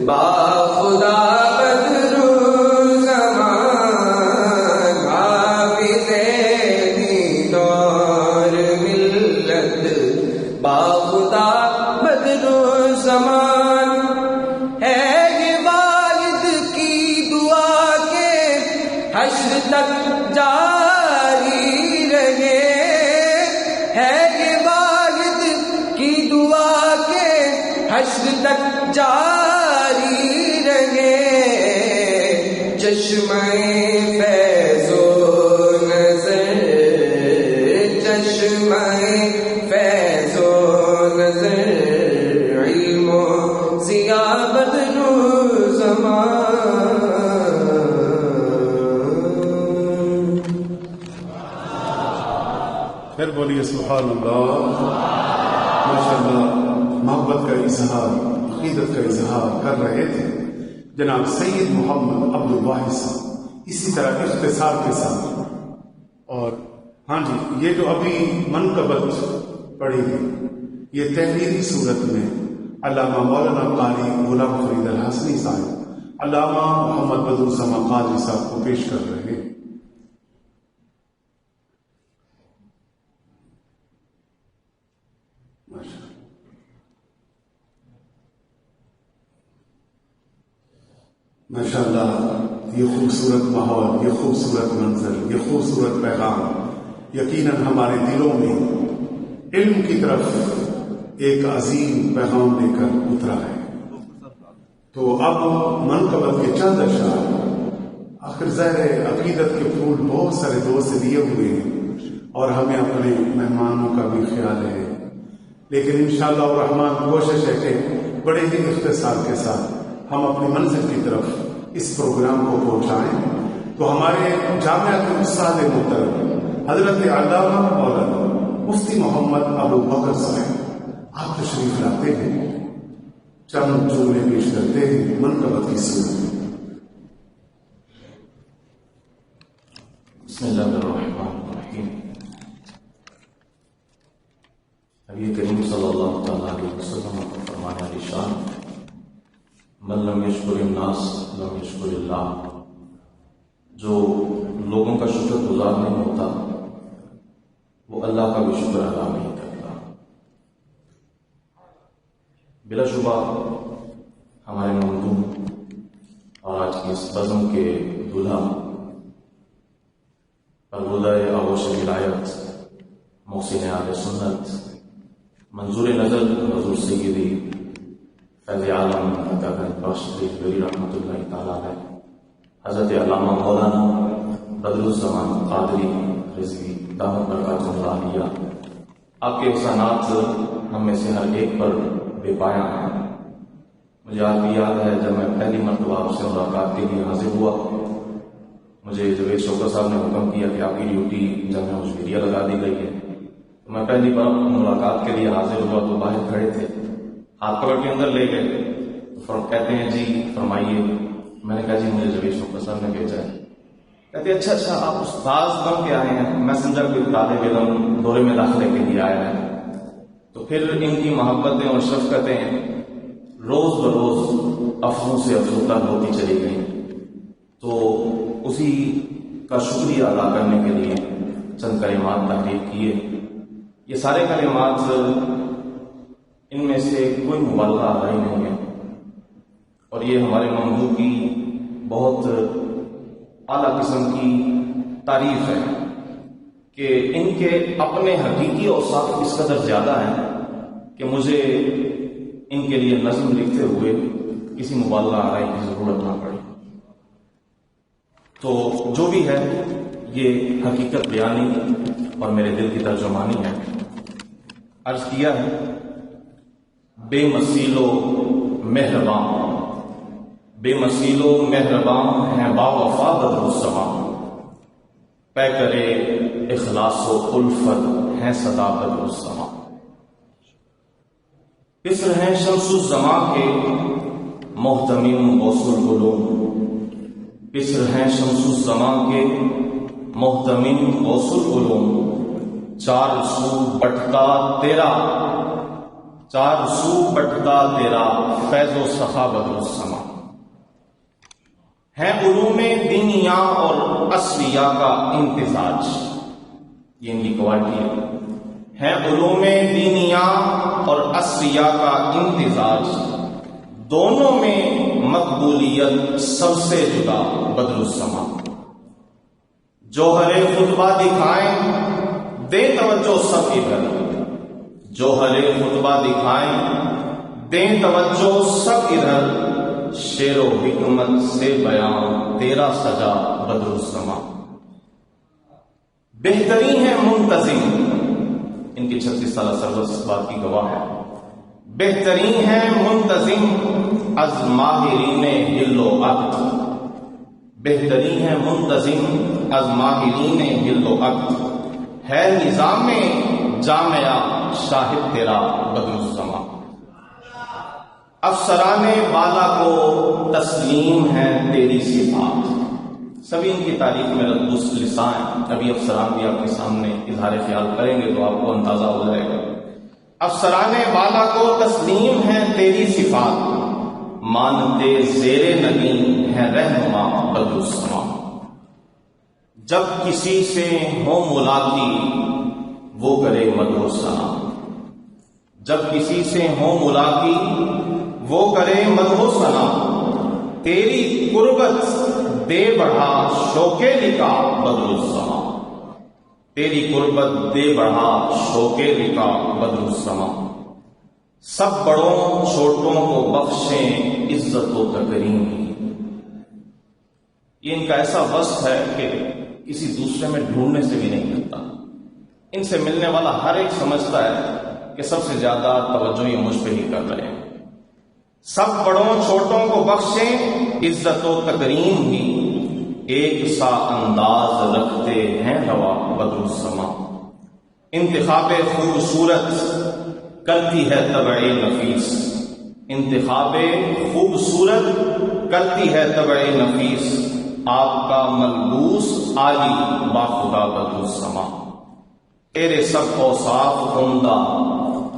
با خدا بدر الزمان، حافظ دین اور ملت، با خدا بدر الزمان، ہے یہ والد کی دعا کے حشر تک جاری رہے، ہے یہ والد کی دعا کے حشر تک جاری رہے، چشمہ فیض و نظر، چشمہ فیض و نظر، علم و ضیاء بدر الزمان۔
پھر بولیے سبحان اللہ۔ ماشاءاللہ محبت کا اظہار، عقیدت کا اظہار کر رہے تھے جناب سید محمد عبدالواحد صاحب، اسی طرح اختصار کے ساتھ۔ اور ہاں جی، یہ جو ابھی منقبت پڑھی گئی یہ تحریری صورت میں علامہ مولانا قاری غلام فرید الحسنی صاحب، علامہ محمد بدرالسما قادری صاحب کو پیش کر رہے ہیں۔ ماشاءاللہ یہ خوبصورت ماحول، یہ خوبصورت منظر، یہ خوبصورت پیغام یقیناً ہمارے دلوں میں علم کی طرف ایک عظیم پیغام لے کر اترا ہے۔ تو اب منقبت کے چند اشعار، آخر ظاہر عقیدت کے پھول بہت سارے دوست سے لیے ہوئے ہیں اور ہمیں اپنے مہمانوں کا بھی خیال ہے، لیکن انشاءاللہ الرحمن کوشش ہے کہ بڑے ہی اختصار کے ساتھ ہم اپنی منزل کی طرف اس پروگرام کو پہنچائیں۔ تو ہمارے جامعہ کے استاد محترم حضرت علامہ مولانا مفتی محمد ابو بکر صاحب آپ تشریف لاتے ہیں، چند جملے پیش کرتے ہیں منقبت کی صورت میں۔
بسم اللہ الرحمن الرحیم۔ نبی کریم صلی اللہ تعالیٰ علیہ وسلم کا فرمان ارشاد، من لم یشکر الناس لم یشکر اللہ، جو لوگوں کا شکر گزار نہیں ہوتا وہ اللہ کا بھی شکر ادا نہیں کرتا۔ بلا شبہ ہمارے ممدوح اور آج کی اس بزم کے دولہا پرگودہ آغوش ولایت محسن اہل سنت منظور نظر حضور سیدی فیض عالم گنج بخش دہلوی رحمۃ اللہ تعالیٰ علیہ حضرت علامہ مولانا بدر الزمان قادری رضوی دامت برکاتہ اللہ علیہ، آپ کے احسانات ہم میں سے ہر ایک پر بے پایا ہیں۔ مجھے آج بھی یاد ہے جب میں پہلی مرتبہ آپ سے ملاقات کے لیے حاضر ہوا، مجھے جاوید شوکت صاحب نے حکم کیا کہ آپ کی ڈیوٹی جامعہ مشیریہ لگا دی گئی ہے۔ تو میں پہلی بار ملاقات کے لیے حاضر ہوا تو باہر کھڑے تھے، ہاتھ پکڑ کے اندر لے گئے، تو کہتے ہیں جی فرمائیے۔ میں نے کہا جی مجھے جاوید شوکت صاحب نے بھیجا ہے۔ کہتے اچھا آپ استاذ بن کے آئے ہیں؟ میں سمجھا کوئی طالب علم دورے میں داخلے کے لیے آیا ہے۔ تو پھر ان کی محبتیں اور شفقتیں روز بروز افزوں سے افزودہ ہوتی چلی گئیں، تو اسی کا شکریہ ادا کرنے کے لیے چند کلمات تحریر کیے۔ یہ سارے کلمات ان میں سے کوئی مبالغہ آ رہی نہیں ہے، اور یہ ہمارے ممدوح کی بہت اعلیٰ قسم کی تعریف ہے کہ ان کے اپنے حقیقی اوصاف اس قدر زیادہ ہیں کہ مجھے ان کے لیے نظم لکھتے ہوئے کسی مبالغہ آرائی کی ضرورت نہ پڑی۔ تو جو بھی ہے یہ حقیقت بیانی اور میرے دل کی ترجمانی ہے۔ عرض کیا ہے بے مثیل و مہرباں، بے مثیل و مہرباں ہیں با وفا بدر الزمان، پے کرے اخلاص و الفت ہیں صدا بدر الزمان، پسر ہیں شمس الزمان کے محتمم غوث العلوم، پسر ہیں شمس الزمان کے محتمم غوث العلوم، چار سو بٹتا تیرا، چار سو بٹتا تیرا فیض و سخا بدر الزمان، ہیں علوم دینیا اور اصلیہ کا امتزاج، یہ ان کی کوالٹی ہے علوم دینیا اور اصلیہ کا امتزاج، دونوں میں مقبولیت سب سے جدا بدر الزمان، جوہر خطبہ دکھائیں دیں توجہ سب ادھر، جوہر خطبہ دکھائیں دیں توجہ سب ادھر، شعر و حکمت سے بیان تیرا سجا بدر الزمان، بہترین ہے منتظم، ان کی 36 سالہ سروس اس بات کی گواہ ہے، بہترین ہے منتظم از ماہرین حل و عقد، بہترین ہے منتظم از ماہرین حل و عقد، ہے نظام جامعہ شاہد تیرا بدر الزمان، افسران بالا کو تسلیم ہے تیری صفات، سبھی ان کی تعریف میں ردوس لسان، ابھی افسران بھی آپ کے سامنے اظہار خیال کریں گے تو آپ کو اندازہ ہو جائے گا۔ افسران بالا کو تسلیم ہے تیری صفات، مانتے زیر نگین ہے رہنما بدر الزمان، جب کسی سے ہو ملاقی وہ کرے مدح و ثنا، جب کسی سے ہو ملاقی وہ کرے مدح و ثنا، تیری قربت دے بڑھا شوق لکا بدر الزمان، تیری قربت دے بڑھا شوق لکا بدر الزمان، سب بڑوں چھوٹوں کو بخشیں عزت و تکریم، یہ ان کا ایسا وصف ہے کہ کسی دوسرے میں ڈھونڈنے سے بھی نہیں ملتا، ان سے ملنے والا ہر ایک سمجھتا ہے کہ سب سے زیادہ توجہ یہ مجھ پہ ہی کر رہے ہیں، سب بڑوں چھوٹوں کو بخشیں عزت و تکریم ہی، ایک سا انداز رکھتے ہیں روا بدر السما، انتخاب خوبصورت کرتی ہے طبع نفیس، انتخاب خوبصورت کرتی ہے طبع نفیس، آپ کا ملبوس عالی باخدا بدر السما، تیرے سب اوصاف عمدہ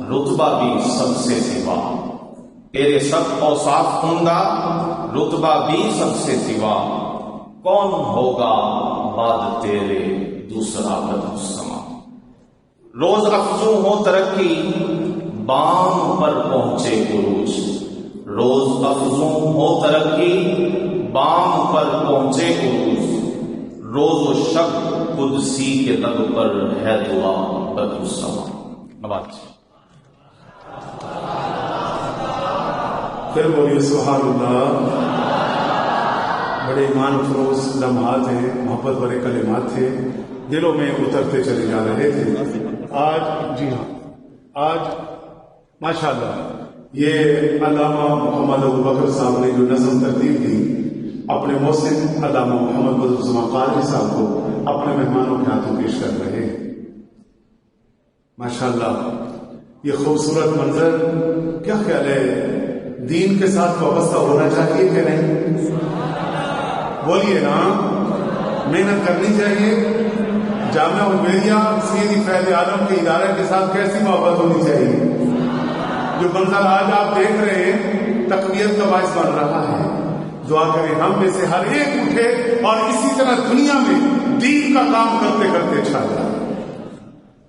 رتبہ بھی سب سے سوا، تیرے سب اوصاف عمدہ رتبہ بھی سب سے سوا، کون ہوگا بعد تیرے دوسرا بدر السما، روز افزوں ہو ترقی بام پر پہنچے عروج، روز افزوں ہو ترقی بام پر پہنچے عروج، روز و شب قدسی کے لب پر ہے دعا بدر السما۔ نواز
پھر بولیے سبحان اللہ۔ بڑے ایمان فروز لمحات ہیں، محبت بھرے کلمات تھے، دلوں میں اترتے چلے جا رہے تھے۔ آج جی ہاں، آج ماشاءاللہ یہ علامہ محمد ابوبکر صاحب نے جو نظم ترتیب دی، اپنے محسن علامہ محمد بدر السما قادری صاحب کو اپنے مہمانوں کے ہاتھوں پیش کر رہے ہیں۔ ماشاءاللہ یہ خوبصورت منظر، کیا خیال ہے دین کے ساتھ وابستہ ہونا چاہیے کہ نہیں؟ بولیے نا، محنت کرنی چاہیے۔ جامعہ البیریہ سیدی فیض عالم کے ادارے کے ساتھ کیسی محبت ہونی چاہیے؟ جو منظر آج آپ دیکھ رہے ہیں تقویت کا باعث بن رہا ہے۔ دعا کریں ہم میں سے ہر ایک اٹھے اور اسی طرح دنیا میں دین کا کام کرتے کرتے چھا جائے۔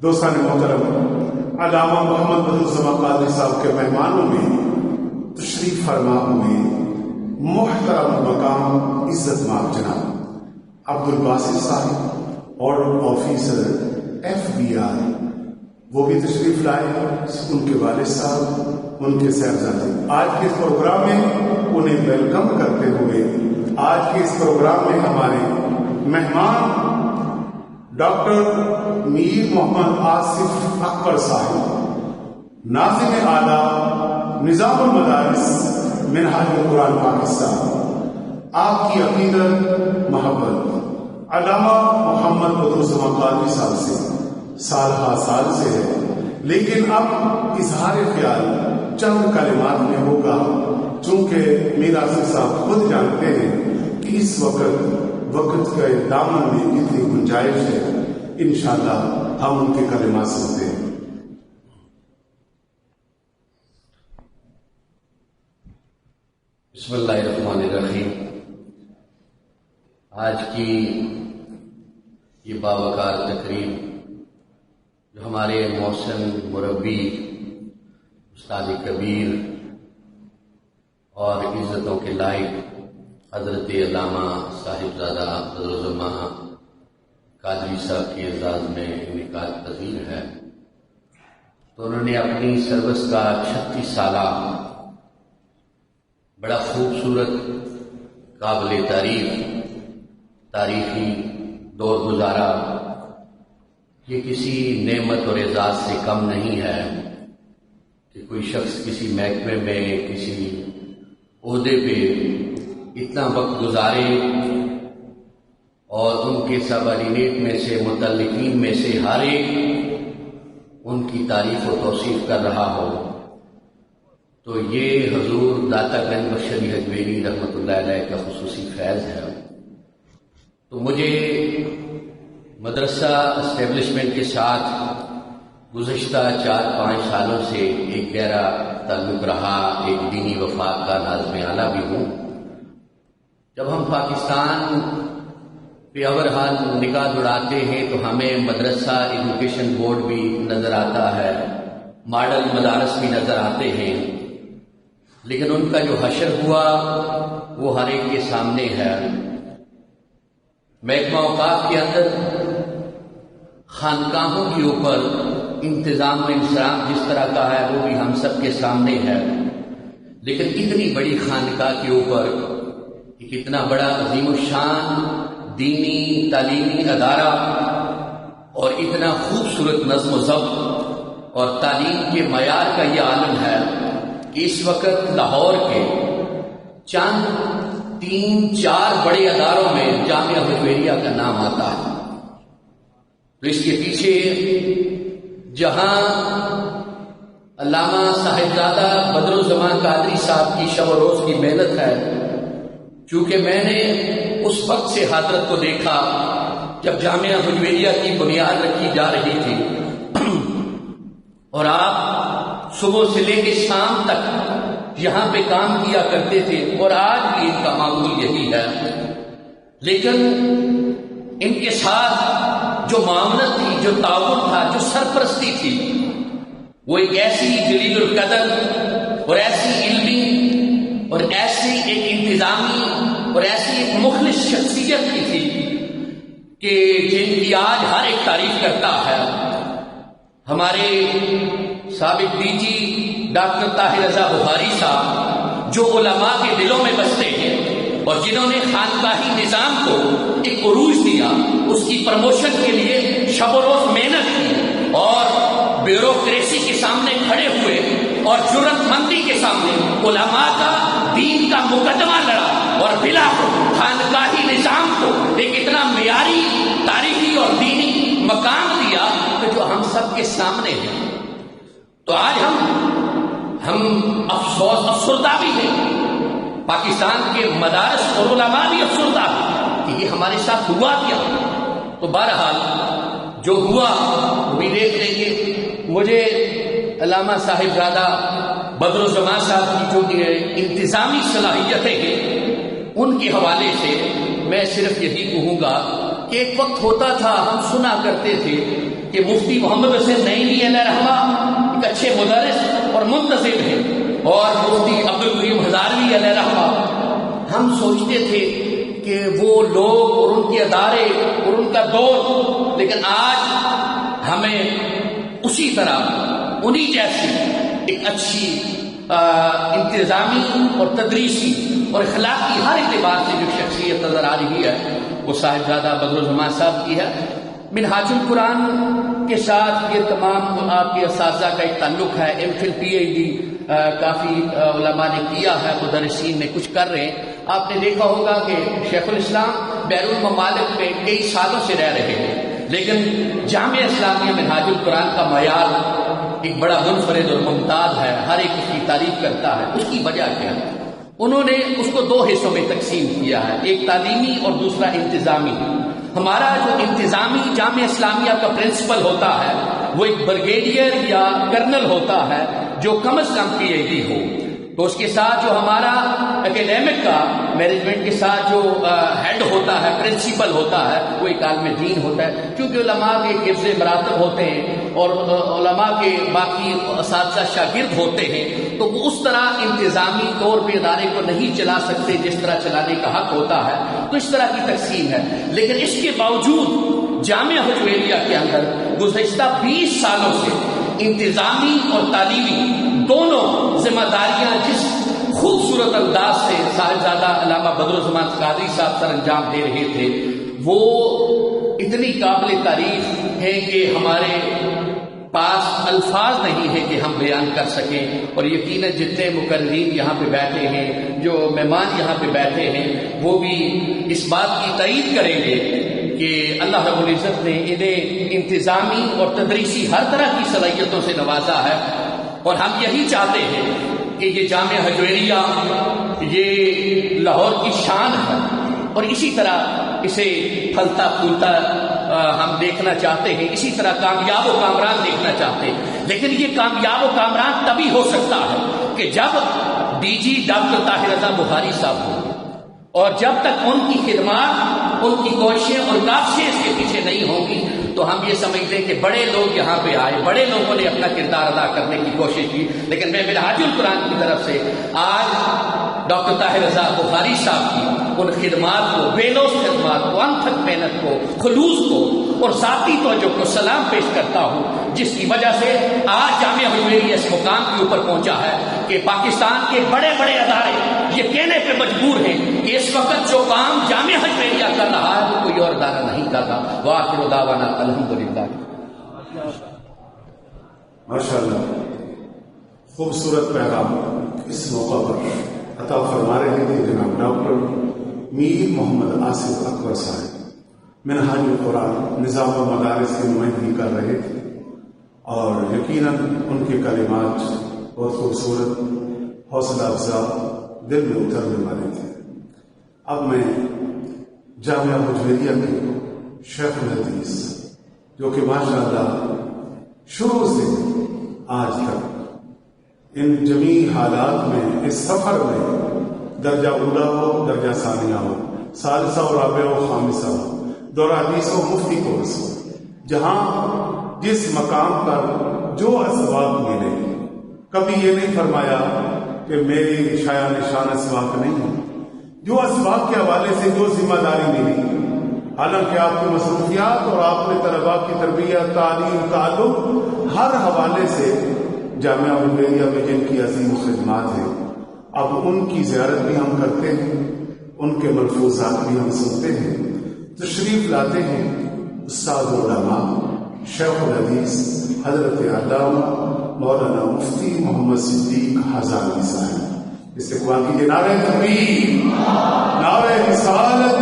دوستان محترم، علامہ محمد بدر السما قادری صاحب کے مہمانوں میں تشریف فرما ہوئے محترم مقام عزت مآب جناب عبدالباسط صاحب اور آفیسر FBI وہ بھی تشریف لائے، ان کے والد صاحب، ان کے صاحبزادے۔ آج کے اس پروگرام میں انہیں ویلکم کرتے ہوئے آج کے اس پروگرام میں ہمارے مہمان ڈاکٹر میر محمد آصف اکبر صاحب، ناظم اعلیٰ نظام المدارس منہاج القرآن پاکستان، آپ کی عقیدت محبت علامہ محمد بدر السما قادری صاحب سے سال ہا سال سے ہے، لیکن اب اظہار خیال چند کلمات میں ہوگا، چونکہ میراثی صاحب خود جانتے ہیں کہ اس وقت کے دامن میں کتنی گنجائش ہے۔ انشاءاللہ ہم ان کے کلمات سنتے ہیں۔
بسم اللہ الرحمن الرحیم۔ آج کی یہ باوقار تقریب جو ہمارے محسن مربی استاد کبیر اور عزتوں کے لائق حضرت علامہ صاحبزادہ بدر السما قادری صاحب کے اعزاز میں انعقاد پذیر ہے، تو انہوں نے اپنی سروس کا 36 سالہ بڑا خوبصورت قابل تعریف تاریخی دور گزارا۔ یہ کسی نعمت اور اعزاز سے کم نہیں ہے کہ کوئی شخص کسی محکمے میں کسی عہدے پہ اتنا وقت گزارے اور ان کے سبارڈینیٹ میں سے متعلقین میں سے ہر ایک ان کی تعریف و توصیف کر رہا ہو، تو یہ حضور داتا گنج بخش علی حجویری رحمۃ اللہ علیہ کا خصوصی فیض ہے۔ تو مجھے مدرسہ اسٹیبلشمنٹ کے ساتھ گزشتہ 4-5 سالوں سے ایک گہرا تعلق رہا، ایک دینی وفاق کا ناظم اعلیٰ بھی ہوں۔ جب ہم پاکستان پہ اوورحال نگاہ دوڑاتے ہیں تو ہمیں مدرسہ ایجوکیشن بورڈ بھی نظر آتا ہے، ماڈل مدارس بھی نظر آتے ہیں، لیکن ان کا جو حشر ہوا وہ ہر ایک کے سامنے ہے۔ محکمہ اوقاف کے اندر خانقاہوں کے اوپر انتظام و انصراف جس طرح کا ہے وہ بھی ہم سب کے سامنے ہے، لیکن اتنی بڑی خانقاہ کے اوپر ایک اتنا بڑا عظیم الشان دینی تعلیمی ادارہ اور اتنا خوبصورت نظم و ضبط اور تعلیم کے معیار کا یہ عالم ہے کہ اس وقت لاہور کے چند 3-4 بڑے اداروں میں جامعہ حجویریہ کا نام آتا ہے. تو اس کے پیچھے جہاں علامہ صاحبزادہ بدرالزمان قادری صاحب کی شب و روز کی محنت ہے، چونکہ میں نے اس وقت سے حضرت کو دیکھا جب جامعہ حجویریہ کی بنیاد رکھی جا رہی تھی، اور آپ صبح سے لے کے شام تک یہاں پہ کام کیا کرتے تھے، اور آج بھی ان کا معمول یہی ہے. لیکن ان کے ساتھ جو معاملت تھی، جو تعاون تھا، جو سرپرستی تھی، وہ ایک ایسی جلیل القدر اور ایسی علمی اور ایسی ایک انتظامی اور ایسی ایک مخلص شخصیت کی تھی کہ جن کی آج ہر ایک تعریف کرتا ہے. ہمارے سابق ڈی جی ڈاکٹر طاہر رضا بخاری صاحب، جو علماء کے دلوں میں بستے ہیں اور جنہوں نے خانقاہی نظام کو ایک عروج دیا، اس کی پروموشن کے لیے شب و روز محنت کی اور بیوروکریسی کے سامنے کھڑے ہوئے اور جرأت مندی کے سامنے علماء کا، دین کا مقدمہ لڑا اور بلا خانقاہی نظام کو ایک اتنا معیاری تاریخی اور دینی مقام دیا کہ جو ہم سب کے سامنے ہے. تو آج ہم افسردہ بھی ہیں، پاکستان کے مدارس اور علماء بھی افسردہ ہیں کہ یہ ہمارے ساتھ ہوا کیا. تو بہرحال جو ہوا وہ بھی دیکھ لیں گے. مجھے علامہ صاحبزادہ بدرالزمان صاحب کی جو انتظامی صلاحیتیں ہیں، ان کے حوالے سے میں صرف یہی کہوں گا کہ ایک وقت ہوتا تھا، ہم سنا کرتے تھے کہ مفتی محمد حسین نعیمی علیہ رحمہ ایک اچھے مدرس اور منتظم ہیں، اور مفتی عبدالکریم ہزاروی علیہ رحمہ. ہم سوچتے تھے کہ وہ لوگ اور ان کے ادارے اور ان کا دور، لیکن آج ہمیں اسی طرح انہی جیسی ایک اچھی انتظامی اور تدریسی اور اخلاقی ہر اعتبار سے جو شخصیت نظر آ رہی ہے وہ صاحبزادہ بدرالزمان صاحب کی ہے. منہاج القرآن کے ساتھ یہ تمام آپ کے اساتذہ کا ایک تعلق ہے. M Phil P H D کافی علماء نے کیا ہے، مدرسین نے کچھ کر رہے ہیں. آپ نے دیکھا ہوگا کہ شیخ الاسلام بیرون ممالک میں کئی سالوں سے رہ رہے ہیں، لیکن جامعہ اسلامیہ منہاج القرآن کا معیار ایک بڑا منفرد اور ممتاز ہے. ہر ایک اس کی تعریف کرتا ہے. اس کی وجہ کیا ہے؟ انہوں نے اس کو 2 حصوں میں تقسیم کیا ہے، ایک تعلیمی اور دوسرا انتظامی. ہمارا جو انتظامی جامعہ اسلامیہ کا پرنسپل ہوتا ہے وہ ایک بریگیڈیئر یا کرنل ہوتا ہے جو کم از کم پی ایچ ڈی ہو. تو اس کے ساتھ جو ہمارا اکیڈیمک کا مینجمنٹ کے ساتھ جو ہیڈ ہوتا ہے، پرنسپل ہوتا ہے، وہ ایک عالم دین ہوتا ہے. کیونکہ علماء کے حفظ مراتب ہوتے ہیں اور علماء کے باقی اساتذہ شاگرد ہوتے ہیں، تو وہ اس طرح انتظامی طور پہ ادارے کو نہیں چلا سکتے جس طرح چلانے کا حق ہوتا ہے. تو اس طرح کی تقسیم ہے. لیکن اس کے باوجود جامعہ حجویریہ کے اندر گزشتہ 20 سالوں سے انتظامی اور تعلیمی دونوں ذمہ داریاں جس خوبصورت انداز سے صاحبزادہ علامہ بدرالزمان قادری صاحب سر انجام دے رہے تھے، وہ اتنی قابل تعریف ہے کہ ہمارے پاس الفاظ نہیں ہے کہ ہم بیان کر سکیں. اور یقیناً جتنے مقررین یہاں پہ بیٹھے ہیں، جو مہمان یہاں پہ بیٹھے ہیں، وہ بھی اس بات کی تائید کریں گے کہ اللہ رب العزت نے انہیں انتظامی اور تدریسی ہر طرح کی صلاحیتوں سے نوازا ہے. اور ہم یہی چاہتے ہیں کہ یہ جامعہ حجویریہ یہ لاہور کی شان ہے، اور اسی طرح اسے پھلتا پھولتا ہم دیکھنا چاہتے ہیں، اسی طرح کامیاب و کامران دیکھنا چاہتے ہیں. لیکن یہ کامیاب و کامران تبھی ہو سکتا ہے کہ جب ڈی جی ڈاکٹر طاہر رضا بخاری صاحب ہوں، اور جب تک ان کی خدمات، ان کی کوششیں اور کاوشیں اس کے پیچھے نہیں ہوں گی تو ہم یہ سمجھتے ہیں کہ بڑے لوگ یہاں پہ آئے، بڑے لوگوں نے اپنا کردار ادا کرنے کی کوشش کی. لیکن میں منہاج القرآن کی طرف سے آج ڈاکٹر طاہر رضا بخاری صاحب کی ان خدمات کو، بے لوث خدمات کو، انتھک محنت کو، خلوص کو اور ذاتی توجہ کو سلام پیش کرتا ہوں، جس کی وجہ سے آج جامعہ حجویریہ اس مقام کے اوپر پہنچا ہے کہ پاکستان کے بڑے بڑے ادارے یہ کہنے پہ مجبور ہیں کہ اس وقت جو کام جامعہ حجویریہ کر رہا ہے وہ کوئی اور ادارہ نہیں کرتا. وآخر دعوانا الحمدللہ.
ماشاءاللہ، خوبصورت پیغام اس موقع پر عطا فرما رہے تھے جناب ڈاکٹر میر محمد آصف اکبر صاحب منہاج القرآن نظام و مدارس کی نمائندگی کر رہے تھے، اور یقیناً ان کے کلمات بہت خوبصورت، حوصلہ افزا، دل میں اترنے والے تھے۔ اب میں جامعہ حجویریہ کے شیخ الحدیث، جو کہ ماشاءاللہ شروع سے آج تک ان جمیع حالات میں، اس سفر میں درجہ اولا ہو، درجہ ثانیہ ہو، ثالثہ و رابعہ و خامسہ ہو، دورہ حدیث و مفتی کورس ہو، جہاں جس مقام پر جو اسباب ملے، کبھی یہ نہیں فرمایا کہ میری شایان نشان اسباب نہیں ہے، جو اسباب کے حوالے سے جو ذمہ داری ملی، حالانکہ آپ کی مصروفیات اور آپ نے طلباء کی تربیت، تعلیم، تعلق ہر حوالے سے جامعہ حجویریہ میں جن کی عظیم خدمات ہیں، اب ان کی زیارت بھی ہم کرتے ہیں، ان کے ملفوظات بھی ہم سنتے ہیں۔ تشریف لاتے ہیں استاد علماء شیخ الحدیث حضرت علامہ مولانا مفتی محمد صدیق ہزاروی صاحب۔ استقبال کیجیے، نعرہ تکبیر، نعرہ رسالت،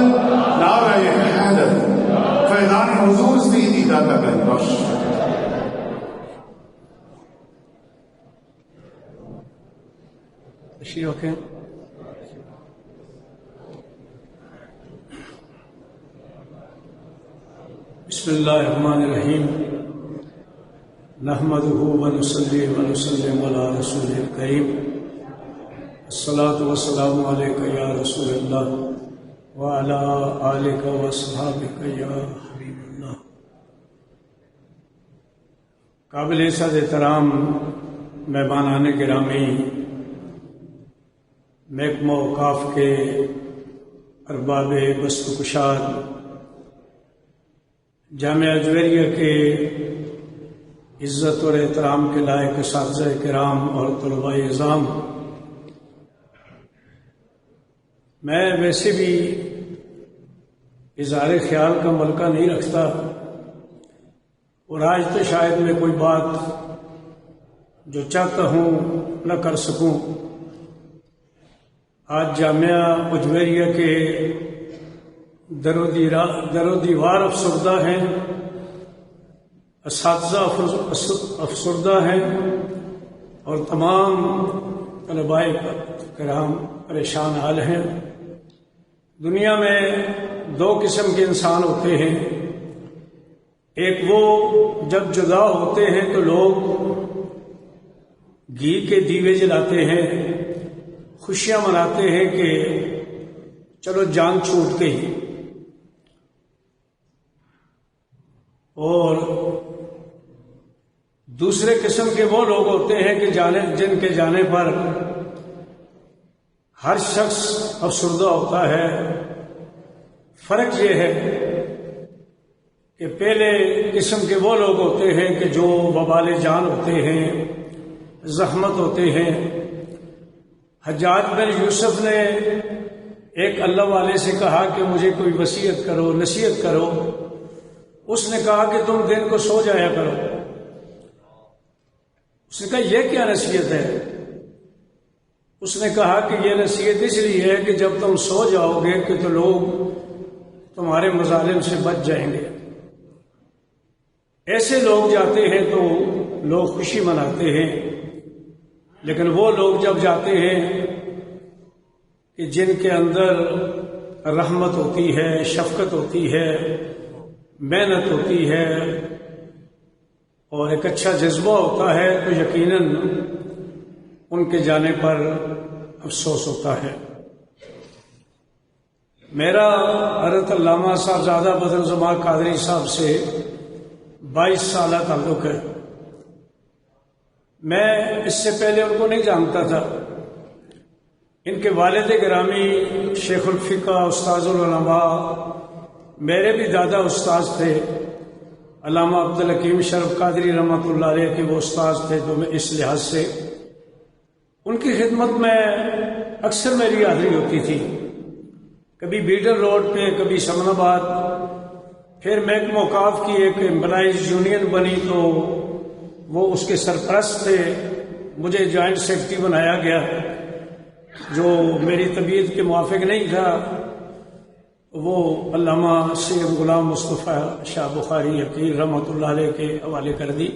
نعرہ حیدر، فیضان حضور سیدی داتا گنج بخش۔
بسم اللہ الرحمن الرحیم، نحمدہ ونصلی ونسلم علی رسول الکریم، الصلاۃ والسلام علیک یا رسول اللہ وعلی آلک واصحابک یا حبیب اللہ۔ قابل عزت احترام مہمانان گرامی، محکمہ اوقاف کے ارباب بست و کشاد، جامعہ حجویریہ کے عزت اور احترام کے لائق اساتذہ کرام اور طلباء اعظام، میں ویسے بھی اظہار خیال کا ملکہ نہیں رکھتا، اور آج تو شاید میں کوئی بات جو چاہتا ہوں نہ کر سکوں۔ آج جامعہ حجویریہ کے در و دیوار افسردہ ہیں، اساتذہ افسردہ ہیں، اور تمام طلباء کرام پریشان حال ہیں۔ دنیا میں دو قسم کے انسان ہوتے ہیں، ایک وہ جب جدا ہوتے ہیں تو لوگ گھی کے دیوے جلاتے ہیں، خوشیاں مناتے ہیں کہ چلو جان چھوٹ گئی، اور دوسرے قسم کے وہ لوگ ہوتے ہیں کہ جن کے جانے پر ہر شخص افسردہ ہوتا ہے۔ فرق یہ ہے کہ پہلے قسم کے وہ لوگ ہوتے ہیں کہ جو وبال جان ہوتے ہیں، زحمت ہوتے ہیں۔ حجاج بن یوسف نے ایک اللہ والے سے کہا کہ مجھے کوئی وصیت کرو، نصیحت کرو۔ اس نے کہا کہ تم دن کو سو جایا کرو۔ اس نے کہا یہ کیا نصیحت ہے؟ اس نے کہا کہ یہ نصیحت اس لیے ہے کہ جب تم سو جاؤ گے کہ تو لوگ تمہارے مظالم سے بچ جائیں گے۔ ایسے لوگ جاتے ہیں تو لوگ خوشی مناتے ہیں، لیکن وہ لوگ جب جاتے ہیں کہ جن کے اندر رحمت ہوتی ہے، شفقت ہوتی ہے، محنت ہوتی ہے اور ایک اچھا جذبہ ہوتا ہے، تو یقیناً ان کے جانے پر افسوس ہوتا ہے۔ میرا حضرت علامہ صاحبزادہ بدرالزماں قادری صاحب سے 22 سالہ تعلق ہے۔ میں اس سے پہلے ان کو نہیں جانتا تھا۔ ان کے والد گرامی شیخ الفقہ استاذ العلماء، میرے بھی دادا استاذ تھے، علامہ عبدالحکیم شرف قادری رحمۃ اللہ علیہ کے وہ استاذ تھے، تو میں اس لحاظ سے ان کی خدمت میں اکثر میری حاضری ہوتی تھی، کبھی بیڈر روڈ پہ، کبھی سمن آباد۔ پھر محکمہ اوقاف کی ایک امپلائیز یونین بنی تو وہ اس کے سرپرست تھے، مجھے جوائنٹ سیکرٹری بنایا گیا، جو میری طبیعت کے موافق نہیں تھا، وہ علامہ سید غلام مصطفیٰ شاہ بخاری حقیر رحمۃ اللہ علیہ کے حوالے کر دی۔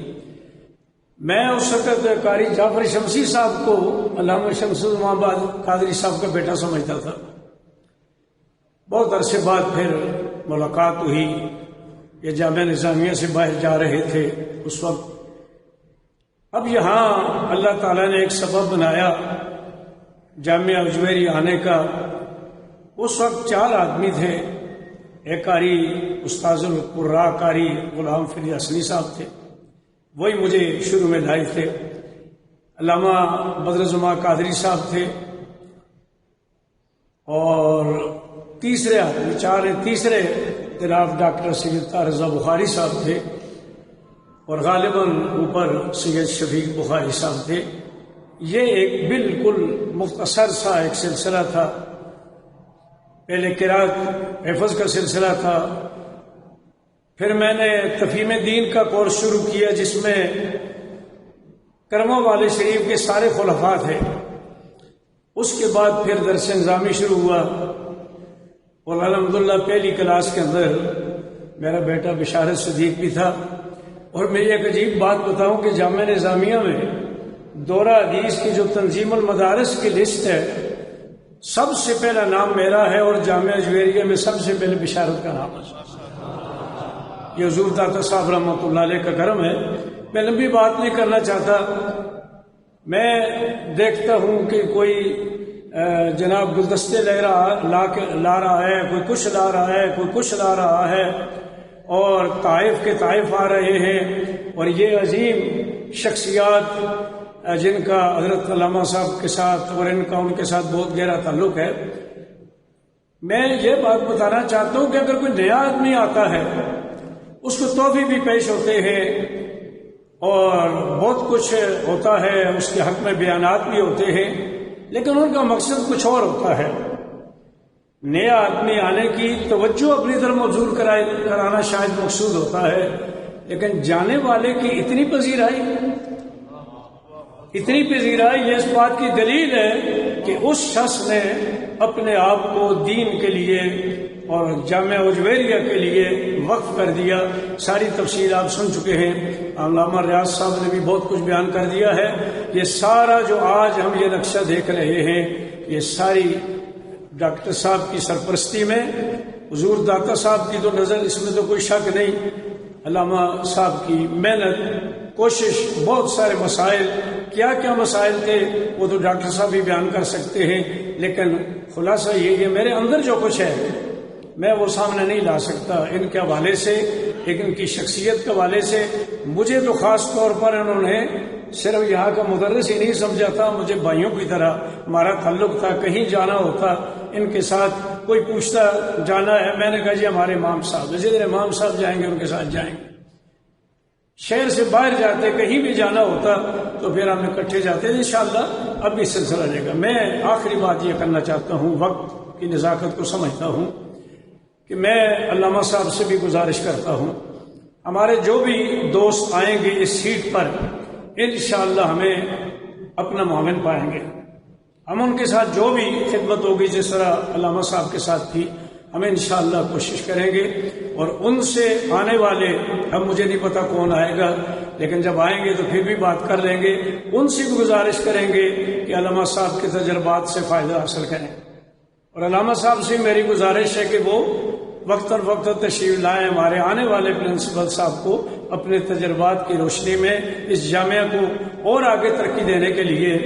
میں اس وقت قاری جعفر شمسی صاحب کو علامہ شمس الزمان قادری صاحب کا بیٹا سمجھتا تھا۔ بہت عرصے بعد پھر ملاقات ہوئی، یہ جامعہ نظامیہ سے باہر جا رہے تھے اس وقت۔ اب یہاں اللہ تعالیٰ نے ایک سبب بنایا جامعہ اجویری آنے کا۔ اس وقت 4 آدمی تھے، ایک قاری استاذ القراء قاری غلام فری حسنی صاحب تھے، وہی مجھے شروع میں لائے تھے۔ علامہ بدر زمان قادری صاحب تھے، اور تیسرے آدمی تیسرے جناب ڈاکٹر سید رضا بخاری صاحب تھے، اور غالباً اوپر سید شفیق بخاری صاحب تھے۔ یہ ایک بالکل مختصر سا ایک سلسلہ تھا۔ پہلے قرات حفظ کا سلسلہ تھا، پھر میں نے تفہیم دین کا کورس شروع کیا جس میں کرمہ والے شریف کے سارے خلفاء تھے۔ اس کے بعد پھر درس نظامی شروع ہوا، اور الحمدللہ پہلی کلاس کے اندر میرا بیٹا بشارت صدیق بھی تھا۔ اور میں ایک عجیب بات بتاؤں کہ جامعہ نظامیہ میں دورہ حدیث کی جو تنظیم المدارس کی لسٹ ہے، سب سے پہلا نام میرا ہے، اور جامعہ اجویریہ میں سب سے پہلے بشارت کا نام ہے۔ یہ حضور داتا صاحب رحمۃ اللہ علیہ کا کرم ہے۔ میں لمبی بات نہیں کرنا چاہتا۔ میں دیکھتا ہوں کہ کوئی جناب گلدستے لا رہا ہے، کوئی کچھ لا رہا ہے، کوئی کچھ لا رہا ہے، اور طائف کے طائف آ رہے ہیں، اور یہ عظیم شخصیات جن کا حضرت علامہ صاحب کے ساتھ اور ان کے ساتھ بہت گہرا تعلق ہے۔ میں یہ بات بتانا چاہتا ہوں کہ اگر کوئی نیا آدمی آتا ہے اس کو تحفے بھی پیش ہوتے ہیں اور بہت کچھ ہوتا ہے، اس کے حق میں بیانات بھی ہوتے ہیں، لیکن ان کا مقصد کچھ اور ہوتا ہے۔ نیا آدمی آنے کی توجہ اپنی طرف مبذول کرانا شاید مقصود ہوتا ہے، لیکن جانے والے کی اتنی پذیرائی یہ اس بات کی دلیل ہے کہ اس شخص نے اپنے آپ کو دین کے لیے اور جامعہ اجویریہ کے لیے وقف کر دیا۔ ساری تفصیل آپ سن چکے ہیں، علامہ ریاض صاحب نے بھی بہت کچھ بیان کر دیا ہے۔ یہ سارا جو آج ہم یہ نقشہ دیکھ رہے ہیں، یہ ساری ڈاکٹر صاحب کی سرپرستی میں، حضور داتا صاحب کی تو نظر، اس میں تو کوئی شک نہیں، علامہ صاحب کی محنت، کوشش، بہت سارے مسائل، کیا مسائل تھے وہ تو ڈاکٹر صاحب بھی بیان کر سکتے ہیں، لیکن خلاصہ یہ میرے اندر جو کچھ ہے میں وہ سامنے نہیں لا سکتا۔ ان کے حوالے سے، ایک ان کی شخصیت کے حوالے سے، مجھے تو خاص طور پر انہوں نے صرف یہاں کا مدرس ہی نہیں سمجھا تھا، مجھے بھائیوں کی طرح ہمارا تعلق تھا۔ کہیں جانا ہوتا ان کے ساتھ، کوئی پوچھتا جانا ہے، میں نے کہا جی ہمارے امام صاحب، جدھر امام صاحب جائیں گے ان کے ساتھ جائیں گے۔ شہر سے باہر جاتے، کہیں بھی جانا ہوتا تو پھر ہم اکٹھے جاتے تھے۔ انشاءاللہ اب بھی سلسلہ رہے گا۔ میں آخری بات یہ کرنا چاہتا ہوں، وقت کی نزاکت کو سمجھتا ہوں، کہ میں علامہ صاحب سے بھی گزارش کرتا ہوں، ہمارے جو بھی دوست آئیں گے اس سیٹ پر انشاءاللہ ہمیں اپنا معاون پائیں گے۔ ہم ان کے ساتھ جو بھی خدمت ہوگی جس طرح علامہ صاحب کے ساتھ تھی، ہم انشاءاللہ کوشش کریں گے، اور ان سے آنے والے، اب مجھے نہیں پتا کون آئے گا، لیکن جب آئیں گے تو پھر بھی بات کر لیں گے، ان سے بھی گزارش کریں گے کہ علامہ صاحب کے تجربات سے فائدہ حاصل کریں۔ اور علامہ صاحب سے میری گزارش ہے کہ وہ وقتاً فوقتاً تشریف لائیں، ہمارے آنے والے پرنسپل صاحب کو اپنے تجربات کی روشنی میں اس جامعہ کو اور آگے ترقی دینے کے لیے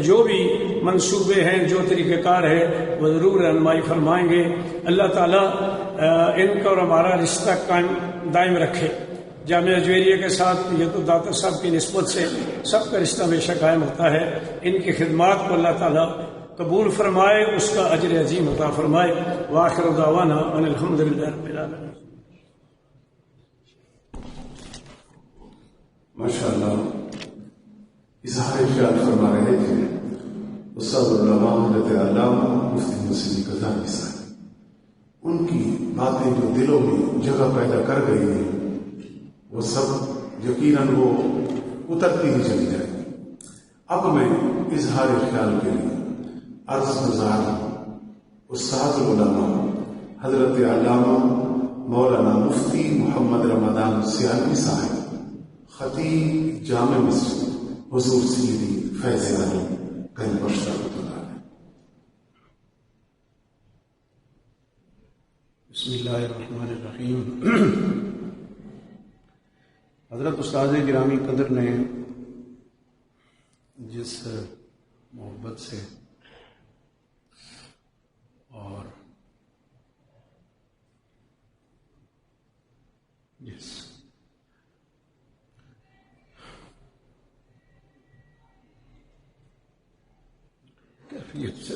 جو بھی منصوبے ہیں، جو طریقہ کار ہے، وہ ضرور رہنمائی فرمائیں گے۔ اللہ تعالیٰ ان کا اور ہمارا رشتہ قائم دائم رکھے۔ جامعہ اجویریہ کے ساتھ یہ تو داتا صاحب کی نسبت سے سب کا رشتہ ہمیشہ قائم ہوتا ہے۔ ان کی خدمات کو اللہ تعالیٰ قبول فرمائے، اس کا اجر عظیم عطا فرمائے۔ وآخر دعوانا ان الحمدللہ رب العالمین۔
ماشاءاللہ اظہار خیال فرما رہے تھے استاد العلماء حضرت علامہ مفتی مسیح غزالی صاحب۔ ان کی باتیں جو دلوں میں جگہ پیدا کر گئی ہیں وہ سب یقیناً وہ اترتی ہی چلی جائے گی۔ اب میں اظہار خیال کے لیے عرض گزار استاد العلماء حضرت علامہ مولانا مفتی محمد رمضان سیالوی صاحب خطیب جامع مسجد حضور سیدی فیض عالم گنج بخش رحمۃ اللہ علیہ۔
بسم اللہ الرحمن الرحیم۔ حضرت استاد گرامی قدر نے جس محبت سے اور جس کیفیت سے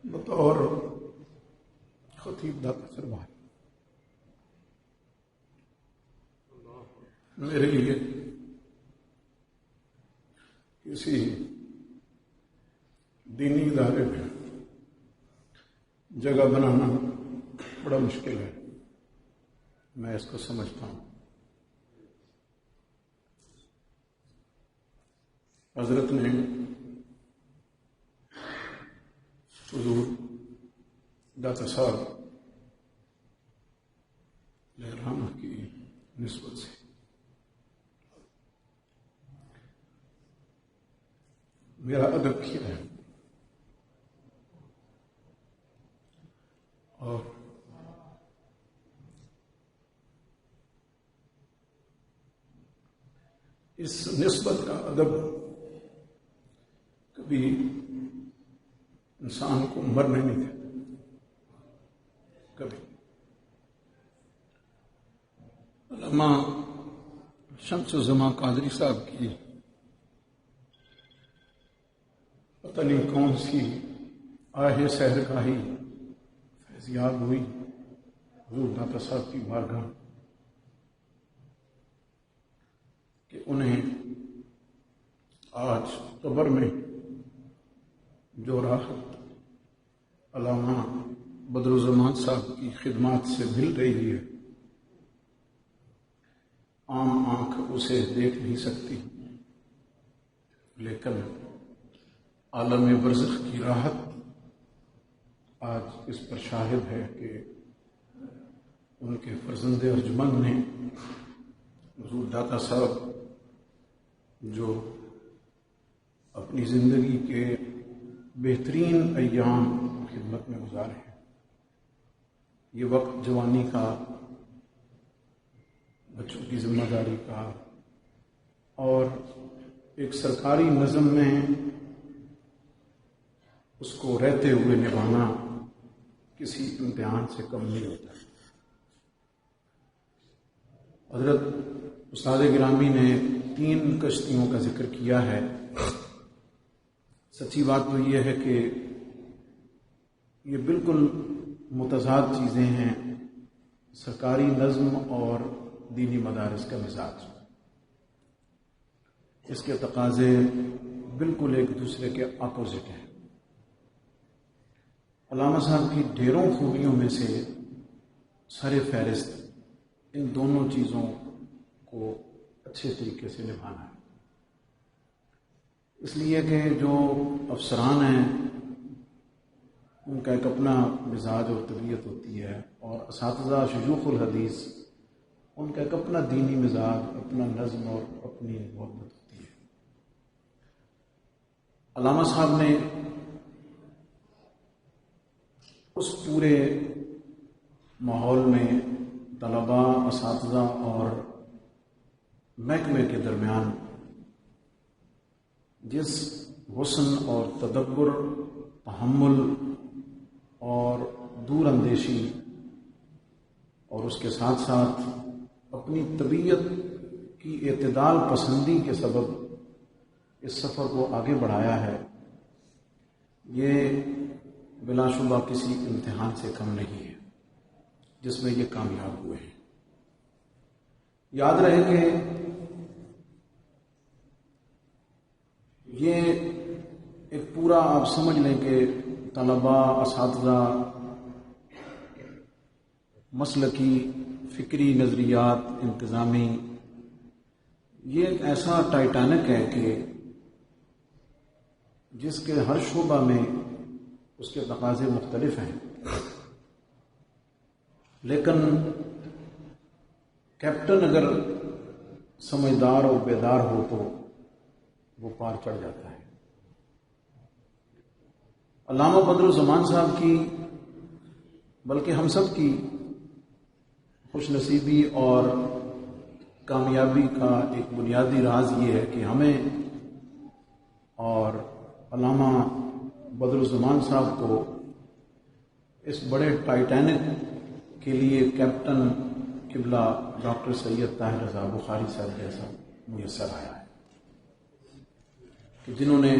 بطور خطیب داتا سربراہ میرے لیے کسی دینی ادارے میں جگہ بنانا بڑا مشکل ہے، میں اس کو سمجھتا ہوں۔ حضرت نے حضور داتا صاحب لہرانہ کی نسبت سے میرا ادب کیا ہے، اور اس نسبت کا ادب کبھی انسان کو مرنے نہیں دیتا۔ کبھی علامہ شمس الزمان قادری صاحب کی پتہ نہیں کون سی آہ سحرگاہی فیضیاب ہوئی حضور داتا صاحب کی بارگاہ کہ انہیں آج قبر میں جو راحت علامہ بدرالزمان صاحب کی خدمات سے مل رہی ہے، عام آنکھ اسے دیکھ نہیں سکتی، لیکن عالم برزخ کی راحت آج اس پر شاہد ہے کہ ان کے فرزند ارجمند نے حضور داتا صاحب جو اپنی زندگی کے بہترین ایام خدمت میں گزارے ہیں، یہ وقت جوانی کا، بچوں کی ذمہ داری کا، اور ایک سرکاری نظم میں اس کو رہتے ہوئے نبھانا کسی امتحان سے کم نہیں ہوتا۔ حضرت استاد گرامی نے 3 کشتیوں کا ذکر کیا ہے۔ سچی بات تو یہ ہے کہ یہ بالکل متضاد چیزیں ہیں، سرکاری نظم اور دینی مدارس کا مزاج، اس کے تقاضے بالکل ایک دوسرے کے اپوزٹ ہیں۔ علامہ صاحب کی ڈھیروں خوبیوں میں سے سر فہرست ان دونوں چیزوں کو اچھے طریقے سے نبھانا ہے، اس لیے کہ جو افسران ہیں ان کا ایک اپنا مزاج اور طبیعت ہوتی ہے، اور اساتذہ شیوخ الحدیث ان کا ایک اپنا دینی مزاج، اپنا نظم اور اپنی محبت ہوتی ہے۔ علامہ صاحب نے اس پورے ماحول میں طلباء، اساتذہ اور محکمے کے درمیان جس حسن اور تدبر، تحمل اور دور اندیشی، اور اس کے ساتھ ساتھ اپنی طبیعت کی اعتدال پسندی کے سبب اس سفر کو آگے بڑھایا ہے، یہ بلا شبہ کسی امتحان سے کم نہیں ہے جس میں یہ کامیاب ہوئے ہیں۔ یاد رہے کہ یہ ایک پورا آپ سمجھ لیں کہ طلباء، اساتذہ
مسلکی، فکری نظریات، انتظامی، یہ ایک ایسا ٹائٹینک ہے کہ جس کے ہر شعبہ میں اس کے تقاضے مختلف ہیں، لیکن کیپٹن اگر سمجھدار اور بیدار ہو تو وہ پار چڑھ جاتا ہے۔ علامہ بدرالزمان صاحب کی، بلکہ ہم سب کی خوش نصیبی اور کامیابی کا ایک بنیادی راز یہ ہے کہ ہمیں اور علامہ بدرالزمان صاحب کو اس بڑے ٹائٹینک کے لیے کیپٹن قبلہ ڈاکٹر سید طاہر رضا بخاری صاحب جیسا میسر آیا ہے کہ جنہوں نے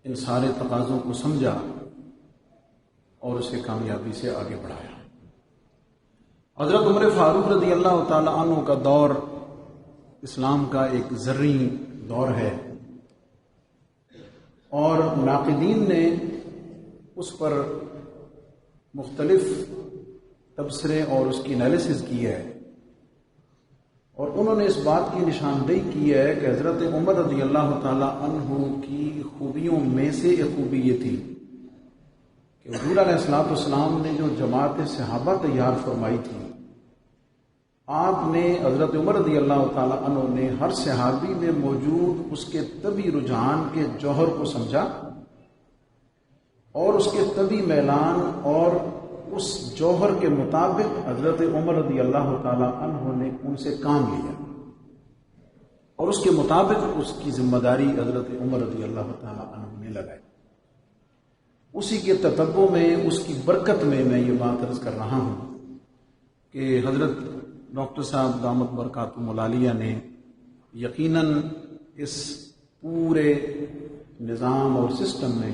ان سارے تقاضوں کو سمجھا اور اسے کامیابی سے آگے بڑھایا۔ حضرت عمر فاروق رضی اللہ تعالی عنہ کا دور اسلام کا ایک زرعی دور ہے، اور ناقدین نے اس پر مختلف تبصرے اور اس کی انالیسز کی ہے، اور انہوں نے اس بات کی نشاندہی کی ہے کہ حضرت عمر رضی اللہ تعالی عنہ کی خوبیوں میں سے ایک خوبی یہ تھی کہ حضور علیہ الصلوۃ والسلام نے جو جماعت صحابہ تیار فرمائی تھی، آپ نے حضرت عمر رضی اللہ تعالی عنہ نے ہر صحابی میں موجود اس کے طبی رجحان کے جوہر کو سمجھا اور اس کے طبی میلان اور اس جوہر کے مطابق حضرت عمر رضی اللہ تعالی عنہ نے ان سے کام لیا اور اس کے مطابق اس کی ذمہ داری حضرت عمر رضی اللہ تعالی عنہ نے لگائی۔ اسی کے تتبع میں، اس کی برکت میں یہ بات عرض کر رہا ہوں کہ حضرت ڈاکٹر صاحب دامت برکاتہم العالیہ نے یقیناً اس پورے نظام اور سسٹم میں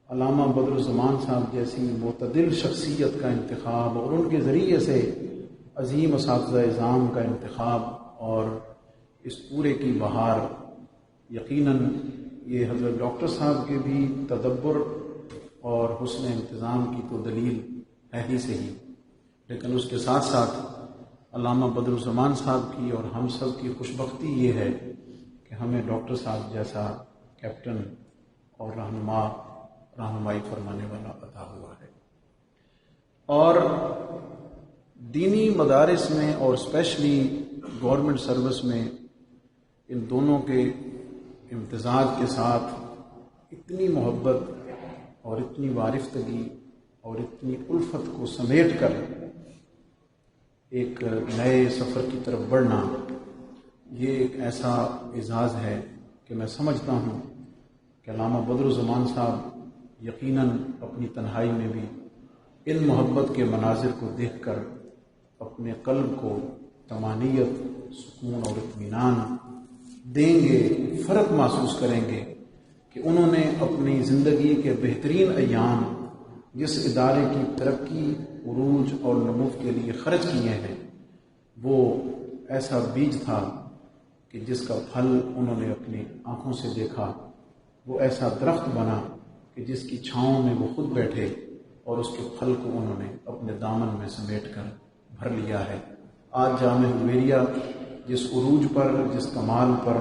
علامہ بدرالزمان صاحب جیسی معتدل شخصیت کا انتخاب اور ان کے ذریعے سے عظیم اساتذہ اعظام کا انتخاب اور اس پورے کی بہار یقیناً یہ حضرت ڈاکٹر صاحب کے بھی تدبر اور حسن انتظام کی تو دلیل ہے ہی صحیح، لیکن اس کے ساتھ ساتھ علامہ بدرالزمان صاحب کی اور ہم سب کی خوشبختی یہ ہے کہ ہمیں ڈاکٹر صاحب جیسا کیپٹن اور رہنمائی فرمانے والا عطا ہوا ہے۔ اور دینی مدارس میں اور اسپیشلی گورنمنٹ سروس میں ان دونوں کے امتزاج کے ساتھ اتنی محبت اور اتنی وارفتگی اور اتنی الفت کو سمیٹ کر ایک نئے سفر کی طرف بڑھنا، یہ ایک ایسا اعزاز ہے کہ میں سمجھتا ہوں کہ علامہ بدرالزمان صاحب یقیناً اپنی تنہائی میں بھی ان محبت کے مناظر کو دیکھ کر اپنے قلب کو طمانینت، سکون اور اطمینان دیں گے، فرق محسوس کریں گے کہ انہوں نے اپنی زندگی کے بہترین ایام جس ادارے کی ترقی، عروج اور نمو کے لیے خرچ کیے ہیں، وہ ایسا بیج تھا کہ جس کا پھل انہوں نے اپنی آنکھوں سے دیکھا، وہ ایسا درخت بنا کہ جس کی چھاؤں میں وہ خود بیٹھے اور اس کے پھل کو انہوں نے اپنے دامن میں سمیٹ کر بھر لیا ہے۔ آج جامعہ حبیریہ جس عروج پر، جس کمال پر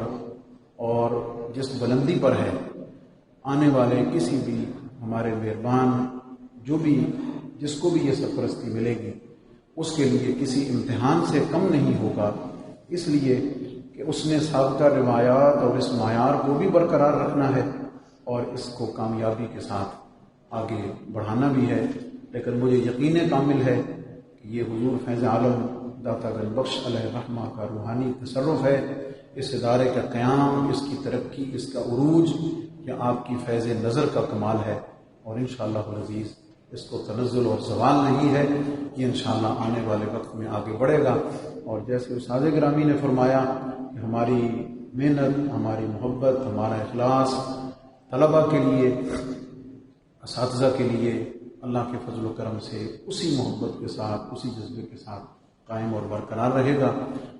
اور جس بلندی پر ہے، آنے والے کسی بھی ہمارے مہربان جس کو بھی یہ سرپرستی ملے گی، اس کے لیے کسی امتحان سے کم نہیں ہوگا، اس لیے کہ اس نے سابقہ روایات اور اس معیار کو بھی برقرار رکھنا ہے اور اس کو کامیابی کے ساتھ آگے بڑھانا بھی ہے۔ لیکن مجھے یقین کامل ہے کہ یہ حضور فیض عالم داتا گنج بخش علیہ رحمہ کا روحانی تصرف ہے۔ اس ادارے کا قیام، اس کی ترقی، اس کا عروج یہ آپ کی فیض نظر کا کمال ہے، اور انشاءاللہ العزیز اس کو تنزل اور زوال نہیں ہے، یہ انشاءاللہ آنے والے وقت میں آگے بڑھے گا۔ اور جیسے استاد گرامی نے فرمایا کہ ہماری محنت، ہماری محبت، ہمارا اخلاص طلباء کے لیے، اساتذہ کے لیے اللہ کے فضل و کرم سے اسی محبت کے ساتھ، اسی جذبے کے ساتھ قائم اور برقرار رہے گا۔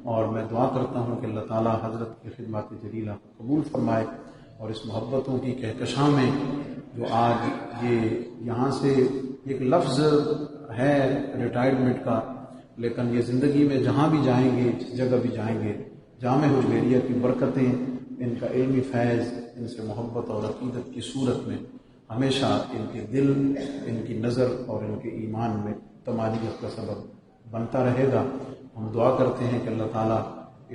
اور میں دعا کرتا ہوں کہ اللہ تعالی حضرت کی خدمات جلیلہ قبول فرمائے اور اس محبتوں کی کہکشاں میں جو آج یہ یہاں سے ایک لفظ ہے ریٹائرمنٹ کا، لیکن یہ زندگی میں جہاں بھی جائیں گے، جس جگہ بھی جائیں گے، جامعہ حجویریہ کی برکتیں، ان کا علمی فیض، ان سے محبت اور عقیدت کی صورت میں ہمیشہ ان کے دل، ان کی نظر اور ان کے ایمان میں تمانیت کا سبب بنتا رہے گا۔ ہم دعا کرتے ہیں کہ اللہ تعالیٰ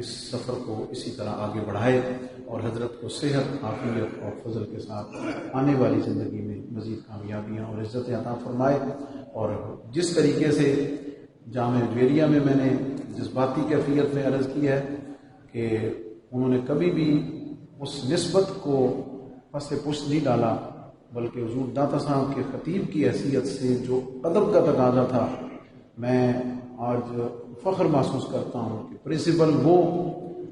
اس سفر کو اسی طرح آگے بڑھائے اور حضرت کو صحت، عافیت اور فضل کے ساتھ آنے والی زندگی میں مزید کامیابیاں اور عزتیں عطا فرمائے۔ اور جس طریقے سے جامعہ حجویریہ میں میں نے جذباتی کیفیت میں عرض کی ہے کہ انہوں نے کبھی بھی اس نسبت کو پس پشت نہیں ڈالا، بلکہ حضور داتا صاحب کے خطیب کی حیثیت سے جو ادب کا تقاضا تھا، میں آج فخر محسوس کرتا ہوں کہ پرنسپل وہ،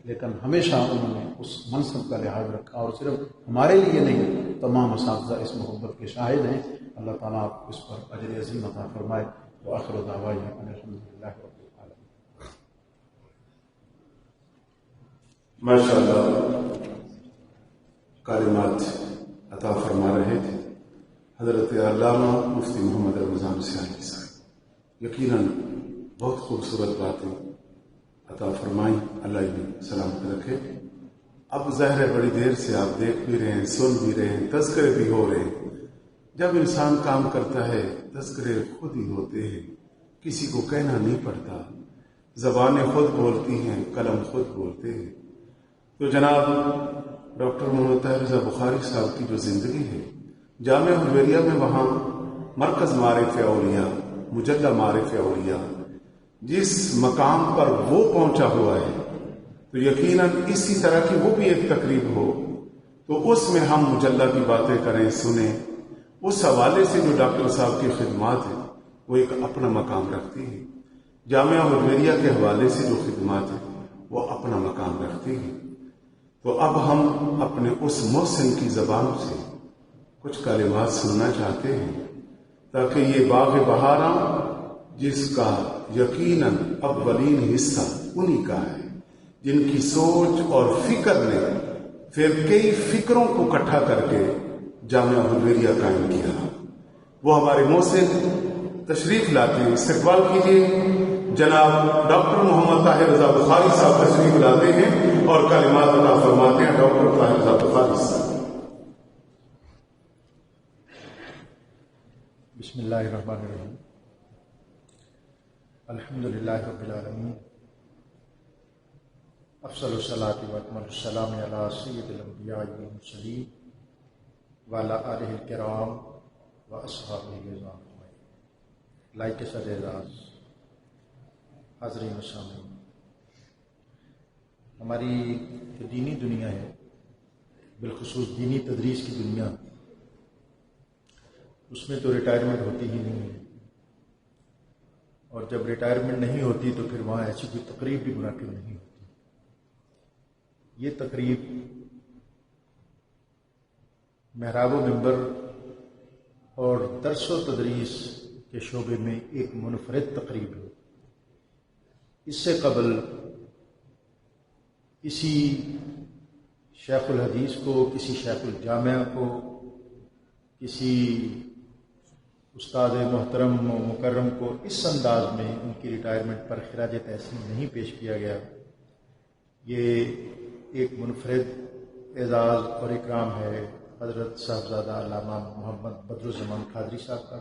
لیکن ہمیشہ انہوں نے اس منصب کا لحاظ رکھا، اور صرف ہمارے لیے نہیں، تمام اساتذہ اس محبت کے شاہد ہیں۔ اللہ تعالیٰ آپ اس پر اجر عظیم عطا فرمائے۔ وآخر دعوانا ان الحمدللہ رب العالمین۔
ماشاء اللہ کلمات عطا فرما رہے تھے حضرت علامہ مفتی محمد رمضان سیالی صاحب، یقیناً بہت خوبصورت باتیں عطا فرمائیں، اللہ انہیں سلامت رکھے۔ اب ظاہر ہے بڑی دیر سے آپ دیکھ بھی رہے ہیں، سن بھی رہے ہیں، تذکرے بھی ہو رہے ہیں۔ جب انسان کام کرتا ہے تذکرے خود ہی ہوتے ہیں، کسی کو کہنا نہیں پڑتا، زبانیں خود بولتی ہیں، قلم خود بولتے ہیں۔ تو جناب ڈاکٹر محمد طاہر رضا بخاری صاحب کی جو زندگی ہے، جامعہ حجویریہ میں وہاں مرکز معارف اولیاء، مجلہ معارف اولیاء جس مقام پر وہ پہنچا ہوا ہے، تو یقیناً اسی طرح کی وہ بھی ایک تقریب ہو تو اس میں ہم مجلہ کی باتیں کریں، سنیں۔ اس حوالے سے جو ڈاکٹر صاحب کی خدمات ہیں وہ ایک اپنا مقام رکھتی ہے، جامعہ حجویریہ کے حوالے سے جو خدمات ہیں وہ اپنا مقام رکھتی ہے۔ تو اب ہم اپنے اس محسن کی زبان سے کچھ کلمات سننا چاہتے ہیں، تاکہ یہ باغ بہاراں جس کا یقیناً اولین حصہ انہی کا ہے، جن کی سوچ اور فکر نے پھر کئی فکروں کو اکٹھا کر کے جامعہ حجویریہ قائم کیا، وہ ہمارے محسن تشریف لاتے ہیں۔ استقبال کیجیے، جناب ڈاکٹر محمد طاہر رضا بخاری صاحب تشریف لاتے ہیں اور کلمات عطا فرماتے ہیں۔ ڈاکٹر طاہر رضا بخاری صاحب۔
بسم اللہ الرحمن الرحیم، الحمدللہ رب العالمین، افضل الصلاۃ و اکمل السلام علی سید الانبیاء والمرسلین وعلی آلہ الکرام و اصحابہ اجمعین۔ لائق صدر اعزاز حاضرین و سامعین، ہماری جو دینی دنیا ہے، بالخصوص دینی تدریس کی دنیا، اس میں تو ریٹائرمنٹ ہوتی ہی نہیں ہے، اور جب ریٹائرمنٹ نہیں ہوتی تو پھر وہاں ایسی کوئی تقریب بھی منعقد نہیں ہوتی۔ یہ تقریب محراب و منبر اور درس و تدریس کے شعبے میں ایک منفرد تقریب ہے۔ اس سے قبل کسی شیخ الحدیث کو، کسی شیخ الجامعہ کو، کسی استاد محترم و مکرم کو اس انداز میں ان کی ریٹائرمنٹ پر خراج تحسین نہیں پیش کیا گیا۔ یہ ایک منفرد اعزاز اور اکرام ہے حضرت صاحبزادہ علامہ محمد بدرالزمان قادری صاحب کا،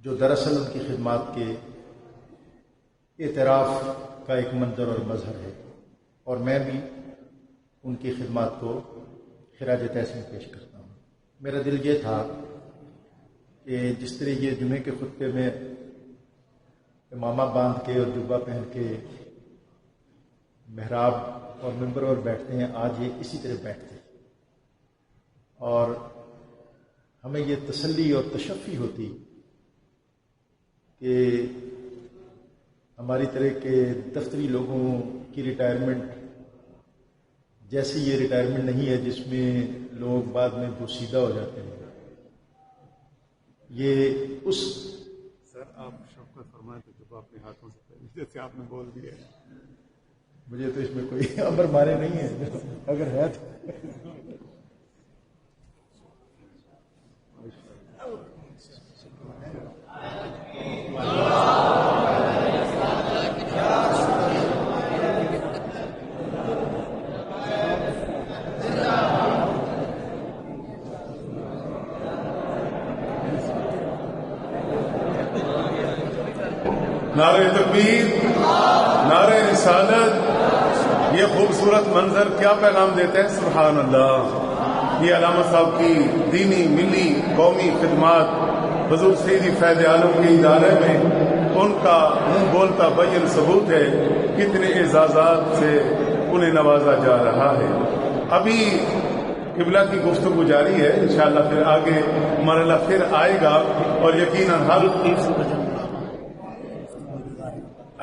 جو دراصل ان کی خدمات کے اعتراف کا ایک منظر اور مظہر ہے، اور میں بھی ان کی خدمات کو خراج تحسین پیش کرتا ہوں۔ میرا دل یہ تھا کہ جس طرح یہ جمعے کے خطبے میں امامہ باندھ کے اور جبہ پہن کے محراب اور ممبر پر بیٹھتے ہیں، آج یہ اسی طرح بیٹھتے ہیں، اور ہمیں یہ تسلی اور تشفی ہوتی کہ ہماری طرح کے دفتری لوگوں کی ریٹائرمنٹ جیسی یہ ریٹائرمنٹ نہیں ہے جس میں لوگ بعد میں بوسیدہ ہو جاتے ہیں۔ یہ اس
سر آپ شفقت فرمائیں تو جب اپنے ہاتھوں سے جیسے آپ نے بول دیا
مجھے تو اس میں کوئی امر مانے نہیں ہے، اگر ہے تو
نعرہ تکبیر، نعرہ رسالت، یہ خوبصورت منظر کیا پیغام دیتے ہیں؟ سبحان اللہ۔ یہ علامہ صاحب کی دینی، ملی، قومی خدمات حضور سیدی فیض عالم کے ادارے میں ان کا منہ بولتا بین ثبوت ہے کتنے اعزازات سے انہیں نوازا جا رہا ہے۔ ابھی قبلہ کی گفتگو جاری ہے، انشاءاللہ پھر آگے مرحلہ پھر آئے گا، اور یقیناً ہر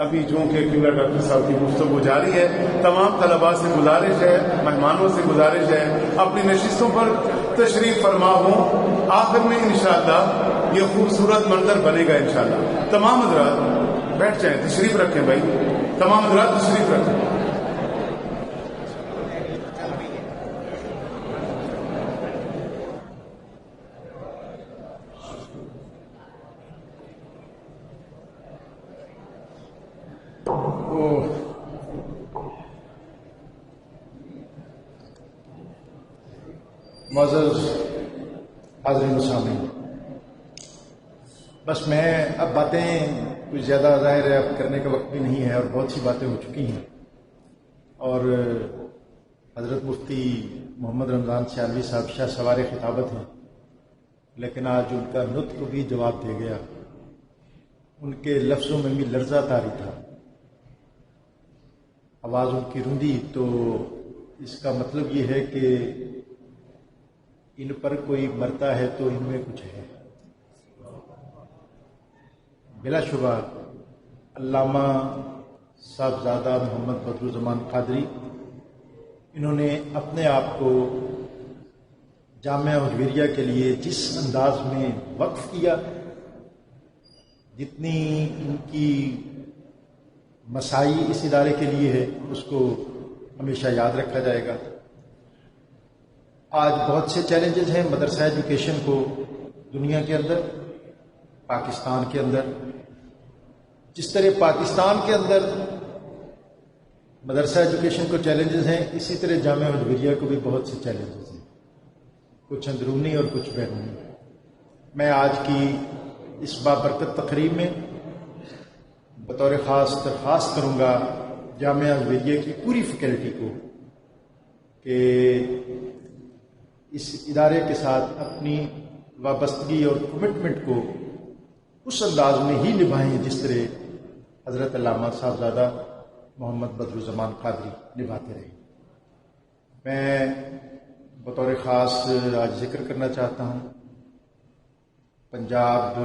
ابھی چونکہ قبلہ ڈاکٹر صاحب کی گفتگو جاری ہے، تمام طلباء سے گزارش ہے، مہمانوں سے گزارش ہے اپنی نشستوں پر تشریف فرما ہوں۔ آخر میں انشاءاللہ یہ خوبصورت منظر بنے گا انشاءاللہ۔ تمام حضرات بیٹھ جائیں، تشریف رکھیں بھائی، تمام حضرات تشریف رکھیں۔
معزز حاضرین و سامعین، بس میں اب باتیں کچھ زیادہ ظاہر ہے اب کرنے کا وقت بھی نہیں ہے، اور بہت سی باتیں ہو چکی ہیں، اور حضرت مفتی محمد رمضان سیالوی صاحب شاہ سوار خطابت ہیں، لیکن آج ان کا نطق بھی جواب دے گیا۔ ان کے لفظوں میں بھی لرزہ طاری تھا، آواز ان کی روندی، تو اس کا مطلب یہ ہے کہ ان پر کوئی مرتا ہے تو ان میں کچھ ہے۔ بلا شبہ علامہ صاحبزادہ محمد بدرالزمان قادری، انہوں نے اپنے آپ کو جامعہ حجویریہ کے لیے جس انداز میں وقف کیا، جتنی ان کی مساعی اس ادارے کے لیے ہے، اس کو ہمیشہ یاد رکھا جائے گا۔ آج بہت سے چیلنجز ہیں مدرسہ ایجوکیشن کو دنیا کے اندر، پاکستان کے اندر۔ جس طرح پاکستان کے اندر مدرسہ ایجوکیشن کو چیلنجز ہیں، اسی طرح جامعہ حجویریہ کو بھی بہت سے چیلنجز ہیں، کچھ اندرونی اور کچھ بیرونی۔ میں آج کی اس بابرکت تقریب میں بطور خاص درخواست کروں گا جامعہ حجویریہ کی پوری فیکلٹی کو کہ اس ادارے کے ساتھ اپنی وابستگی اور کمٹمنٹ کو اس انداز میں ہی نبھائیں جس طرح حضرت علامہ صاحبزادہ محمد بدرالزمان قادری نبھاتے رہے۔ میں بطور خاص آج ذکر کرنا چاہتا ہوں پنجاب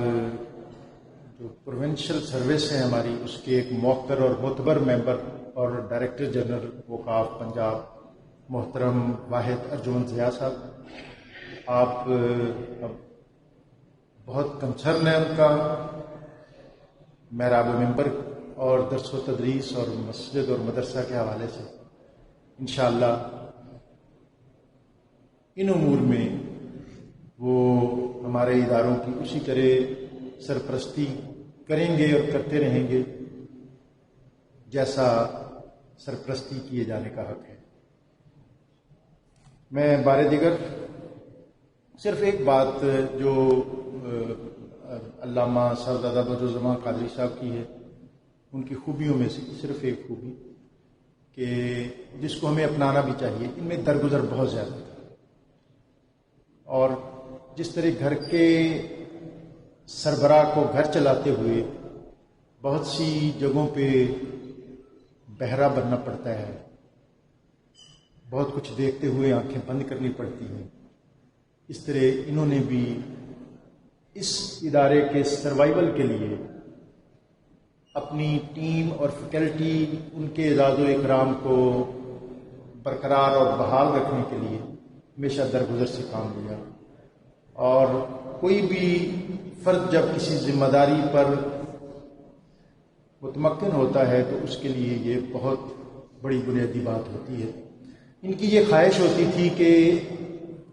جو پروونشل سروس ہے ہماری، اس کے ایک موقر اور معتبر ممبر اور ڈائریکٹر جنرل اوقاف پنجاب محترم واحد ارجمند ضیاء صاحب، آپ بہت کنسرن ہے ان کا محراب ممبر اور درس و تدریس اور مسجد اور مدرسہ کے حوالے سے۔ انشاءاللہ ان امور میں وہ ہمارے اداروں کی اسی طرح سرپرستی کریں گے اور کرتے رہیں گے جیسا سرپرستی کیے جانے کا حق ہے۔ میں بار دیگر صرف ایک بات جو علامہ صاحبزادہ بدرالزمان قادری صاحب کی ہے، ان کی خوبیوں میں سے صرف ایک خوبی کہ جس کو ہمیں اپنانا بھی چاہیے، ان میں درگزر بہت زیادہ تھا، اور جس طرح گھر کے سربراہ کو گھر چلاتے ہوئے بہت سی جگہوں پہ بہرا بننا پڑتا ہے، بہت کچھ دیکھتے ہوئے آنکھیں بند کرنی پڑتی ہیں، اس طرح انہوں نے بھی اس ادارے کے سروائیول کے لیے اپنی ٹیم اور فیکلٹی، ان کے اعزاز و اکرام کو برقرار اور بحال رکھنے کے لیے ہمیشہ درگزر سے کام لیا۔ اور کوئی بھی فرد جب کسی ذمہ داری پر متمکن ہوتا ہے تو اس کے لیے یہ بہت بڑی بنیادی بات ہوتی ہے. ان کی یہ خواہش ہوتی تھی کہ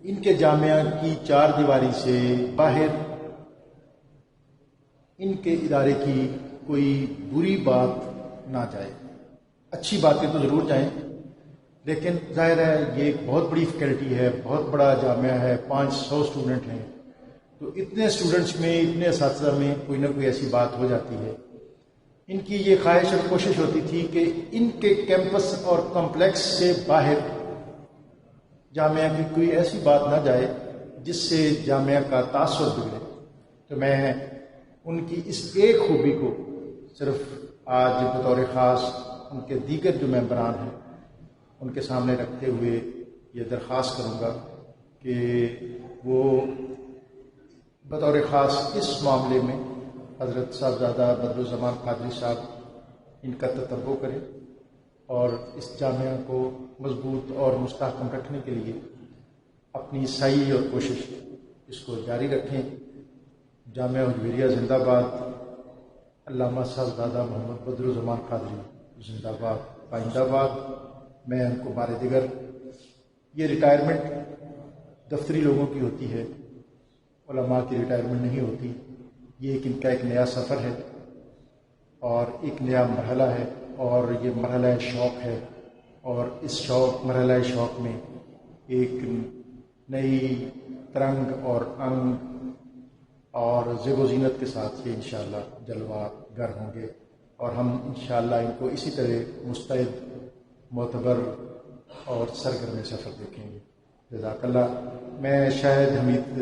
ان کے جامعہ کی چار دیواری سے باہر ان کے ادارے کی کوئی بری بات نہ جائے. اچھی باتیں تو ضرور جائیں، لیکن ظاہر ہے یہ ایک بہت بڑی فیکلٹی ہے، بہت بڑا جامعہ ہے، 500 اسٹوڈنٹ ہیں، تو اتنے اسٹوڈنٹس میں، اتنے اساتذہ میں کوئی نہ کوئی ایسی بات ہو جاتی ہے. ان کی یہ خواہش اور کوشش ہوتی تھی کہ ان کے کیمپس اور کمپلیکس سے باہر جامعہ کی کوئی ایسی بات نہ جائے جس سے جامعہ کا تاثر بگڑے. تو میں ان کی اس ایک خوبی کو صرف آج بطور خاص ان کے دیگر جو ممبران ہیں ان کے سامنے رکھتے ہوئے یہ درخواست کروں گا کہ وہ بطور خاص اس معاملے میں حضرت صاحبزادہ بدرالزمان قادری صاحب ان کا تتبع کریں اور اس جامعہ کو مضبوط اور مستحکم رکھنے کے لیے اپنی سعی اور کوشش اس کو جاری رکھیں. جامعہ حجویریہ زندہ باد، علامہ صاحبزادہ محمد بدرالزمان قادری زندہ باد، پائندہ باد. میں ان کو بار دیگر، یہ ریٹائرمنٹ دفتری لوگوں کی ہوتی ہے، علماء کی ریٹائرمنٹ نہیں ہوتی. یہ ان کا ایک نیا سفر ہے اور ایک نیا مرحلہ ہے، اور یہ مرحلہ شوق ہے، اور اس مرحلہ شوق میں ایک نئی ترنگ اور انگ اور زیب و زینت کے ساتھ یہ انشاءاللہ جلوہ گر ہوں گے، اور ہم انشاءاللہ ان کو اسی طرح مستعد، معتبر اور سرگرم سفر دیکھیں گے. جزاک اللہ. میں شاہد حمید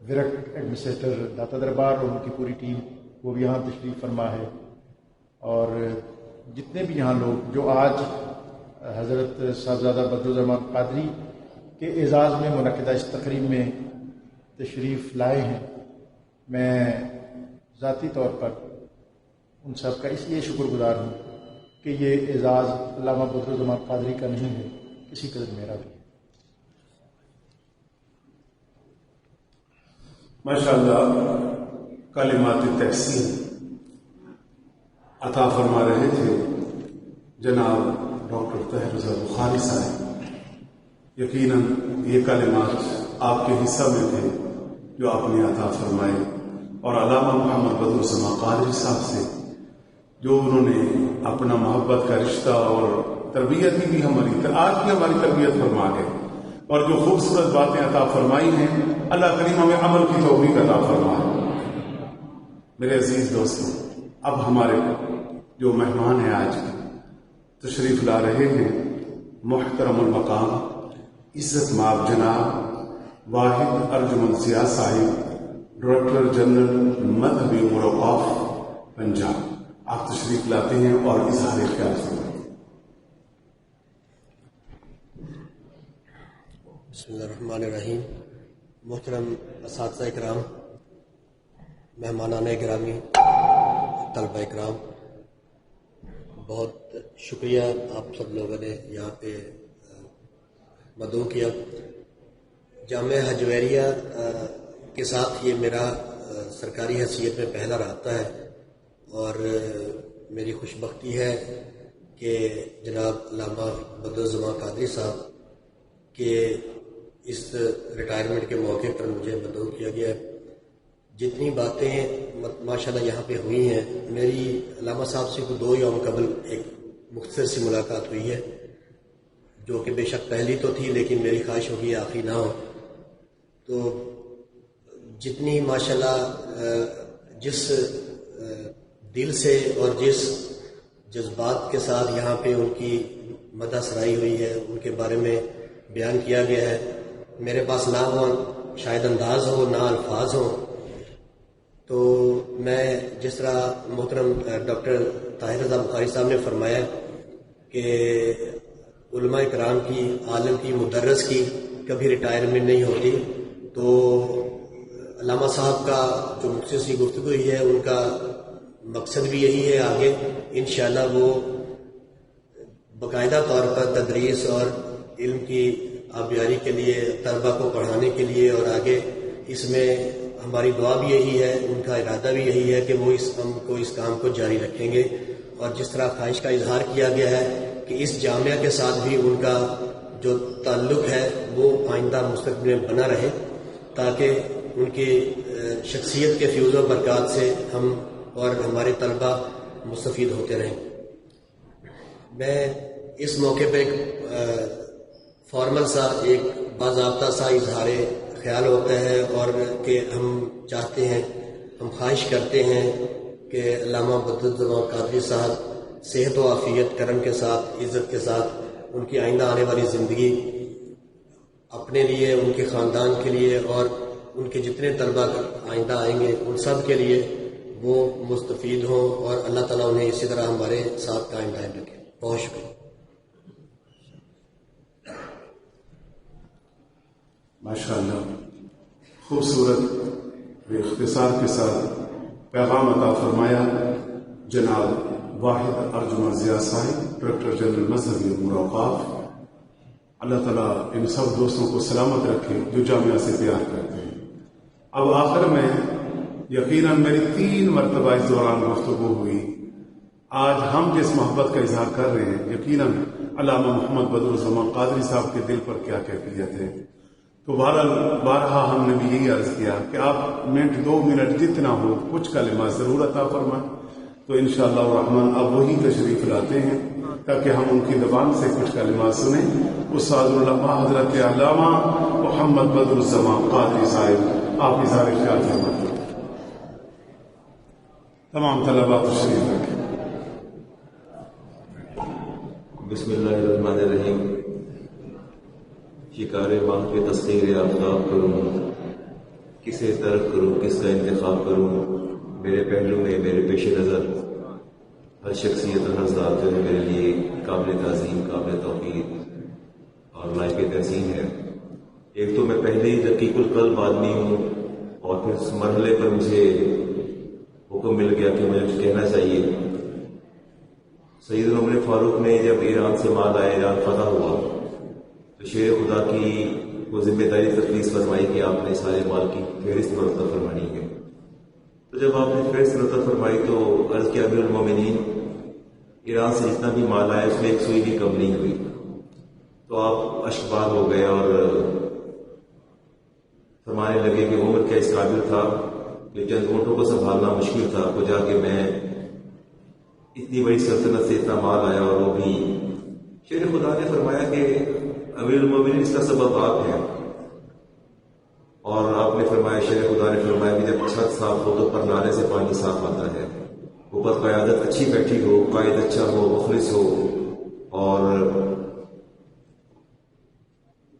ورک ایڈمنسٹریٹر داتا دربار اور ان کی پوری ٹیم، وہ بھی یہاں تشریف فرما ہے، اور جتنے بھی یہاں لوگ جو آج حضرت صاحبزادہ بدرالزمان قادری کے اعزاز میں منعقدہ اس تقریب میں تشریف لائے ہیں، میں ذاتی طور پر ان سب کا اس لیے شکر گزار ہوں کہ یہ اعزاز علامہ بدرالزمان قادری کا نہیں ہے، اسی قدر میرا بھی ہے.
ماشاءاللہ کلمات تحسین عطا فرما رہے تھے جناب ڈاکٹر طاہر رضا بخاری صاحب. یقیناً یہ کلمات آپ کے حصہ میں تھے جو آپ نے عطا فرمائے، اور علامہ محمد بدرالزمان قادری صاحب سے جو انہوں نے اپنا محبت کا رشتہ اور تربیت بھی آج بھی ہماری تربیت فرما گئے، اور جو خوبصورت باتیں عطا فرمائی ہیں، اللہ کریم ہمیں عمل کی توفیق عطا فرمائے. میرے عزیز دوستوں، اب ہمارے جو مہمان ہیں آج تشریف لا رہے ہیں، محترم المقام عزت مآب جناب واحد ارجمند ضیاء صاحب، ڈائریکٹر جنرل مذہبی امور اوقاف پنجاب. آپ تشریف لاتے ہیں اور اظہار خیال فرمائیں.
بسم اللہ الرحمن الرحیم. محترم اساتذہ اکرام، مہمانان گرامی، طلبہ اکرام، بہت شکریہ آپ سب لوگوں نے یہاں پہ مدعو کیا. جامعہ حجویریہ کے ساتھ یہ میرا سرکاری حیثیت میں پہلا رابطہ ہے، اور میری خوش بختی ہے کہ جناب علامہ بدرالزمان قادری صاحب کے اس ریٹائرمنٹ کے موقع پر مجھے مدعو کیا گیا. جتنی باتیں ماشاءاللہ یہاں پہ ہوئی ہیں، میری علامہ صاحب سے 2 یوم قبل ایک مختصر سی ملاقات ہوئی ہے، جو کہ بے شک پہلی تو تھی، لیکن میری خواہش ہوگی آخری نہ ہو. تو جتنی ماشاءاللہ جس دل سے اور جس جذبات کے ساتھ یہاں پہ ان کی مدح سرائی ہوئی ہے، ان کے بارے میں بیان کیا گیا ہے، میرے پاس نہ ہو شاید انداز ہو، نہ الفاظ ہوں. تو میں جس طرح محترم ڈاکٹر طاہر رضا بخاری صاحب نے فرمایا کہ علماء کرام کی، عالم کی، مدرس کی کبھی ریٹائرمنٹ نہیں ہوتی، تو علامہ صاحب کا جو مختصر گفتگو ہوئی ہے ان کا مقصد بھی یہی ہے. آگے انشاءاللہ وہ باقاعدہ طور پر تدریس اور علم کی آبیاری کے لیے، طلبہ کو پڑھانے کے لیے، اور آگے اس میں ہماری دعا بھی یہی ہے، ان کا ارادہ بھی یہی ہے کہ وہ اس کام کو جاری رکھیں گے. اور جس طرح خواہش کا اظہار کیا گیا ہے کہ اس جامعہ کے ساتھ بھی ان کا جو تعلق ہے وہ آئندہ مستقبل میں بنا رہے، تاکہ ان کی شخصیت کے فیوز و برکات سے ہم اور ہمارے طلبہ مستفید ہوتے رہیں۔ میں اس موقع پہ فارمل سا ایک باضابطہ سا اظہار خیال ہوتا ہے، اور کہ ہم چاہتے ہیں، ہم خواہش کرتے ہیں کہ علامہ بدرالزمان قادری صاحب صحت و عافیت کرم کے ساتھ، عزت کے ساتھ ان کی آئندہ آنے والی زندگی اپنے لیے، ان کے خاندان کے لیے، اور ان کے جتنے طلبہ آئندہ آئیں گے ان سب کے لیے وہ مستفید ہوں، اور اللہ تعالیٰ انہیں اسی طرح ہمارے ساتھ قائم دائم رکھے۔ بہت شکریہ۔
ماشاءاللہ، خوبصورت اختصار کے ساتھ پیغام عطا فرمایا جناب واحد ارجمن ضیاء صاحب، ڈائریکٹر جنرل مذہبی امور اوقاف۔ اللہ تعالیٰ ان سب دوستوں کو سلامت رکھے جو جامعہ سے پیار کرتے ہیں۔ اب آخر میں یقیناً میری 3 مرتبہ اس دوران گفتگو ہوئی، آج ہم جس محبت کا اظہار کر رہے ہیں یقیناً علامہ محمد بدرالزمان قادری صاحب کے دل پر کیا کیفیت ہے۔ تو بارہا ہم نے بھی یہی عرض کیا کہ آپ منٹ 2 منٹ جتنا ہو کچھ کلمات ضرور عطا فرمائیں، تو انشاءاللہ الرحمن اب وہی تشریف لاتے ہیں تاکہ ہم ان کی زبان سے کچھ کلمات سنیں۔ استاد العلماء حضرت علامہ محمد بدرالزمان قادری صاحب، آپ اظہار خیال فرمائیں۔ تمام طلباء تشریف رکھیں۔
بسم اللہ الرحمن الرحیم۔ شکار ماہ پہ تسخیر آفتاب کروں، کسے ترک کروں، کس کا انتخاب کروں، میرے پہلو میں میرے پیش نظر ہر شخصیت اور ہر ذات جو ہے میرے لیے قابل تعظیم، قابل توقیر اور لائق تحسین ہے۔ ایک تو میں پہلے ہی رقیق القلب آدمی ہوں، اور پھر اس مرحلے پر مجھے حکم مل گیا کہ مجھے کچھ کہنا چاہیے۔ سیدنا عمر فاروق نے جب ایران سے مال آیا، ایران فتح ہوا، تو شیر خدا کی وہ ذمہ داری تفویض فرمائی کہ آپ نے سارے مال کی فہرست مرتب فرمانی ہے۔ تو جب آپ نے فہرست مرتب فرمائی تو عرض کیا امیر المومنین، ایران سے جتنا بھی مال آیا اس میں ایک سوئی بھی کم نہیں ہوئی۔ تو آپ اشکبار ہو گئے اور فرمانے لگے کہ عمر کیا اس قابل تھا کہ چند اونٹوں کو سنبھالنا مشکل تھا، کو جا کے میں اتنی بڑی سلطنت سے اتنا مال آیا، اور وہ بھی شیر خدا نے فرمایا کہ امیر المومنین اس کا سبب آپ ہیں۔ اور آپ نے فرمایا، شیر خدا نے فرمایا کہ جب چھت صاف ہو تو پرنالے سے پانی صاف آتا ہے، اوپر قیادت اچھی بیٹھی ہو، قائد اچھا ہو، مخلص ہو، اور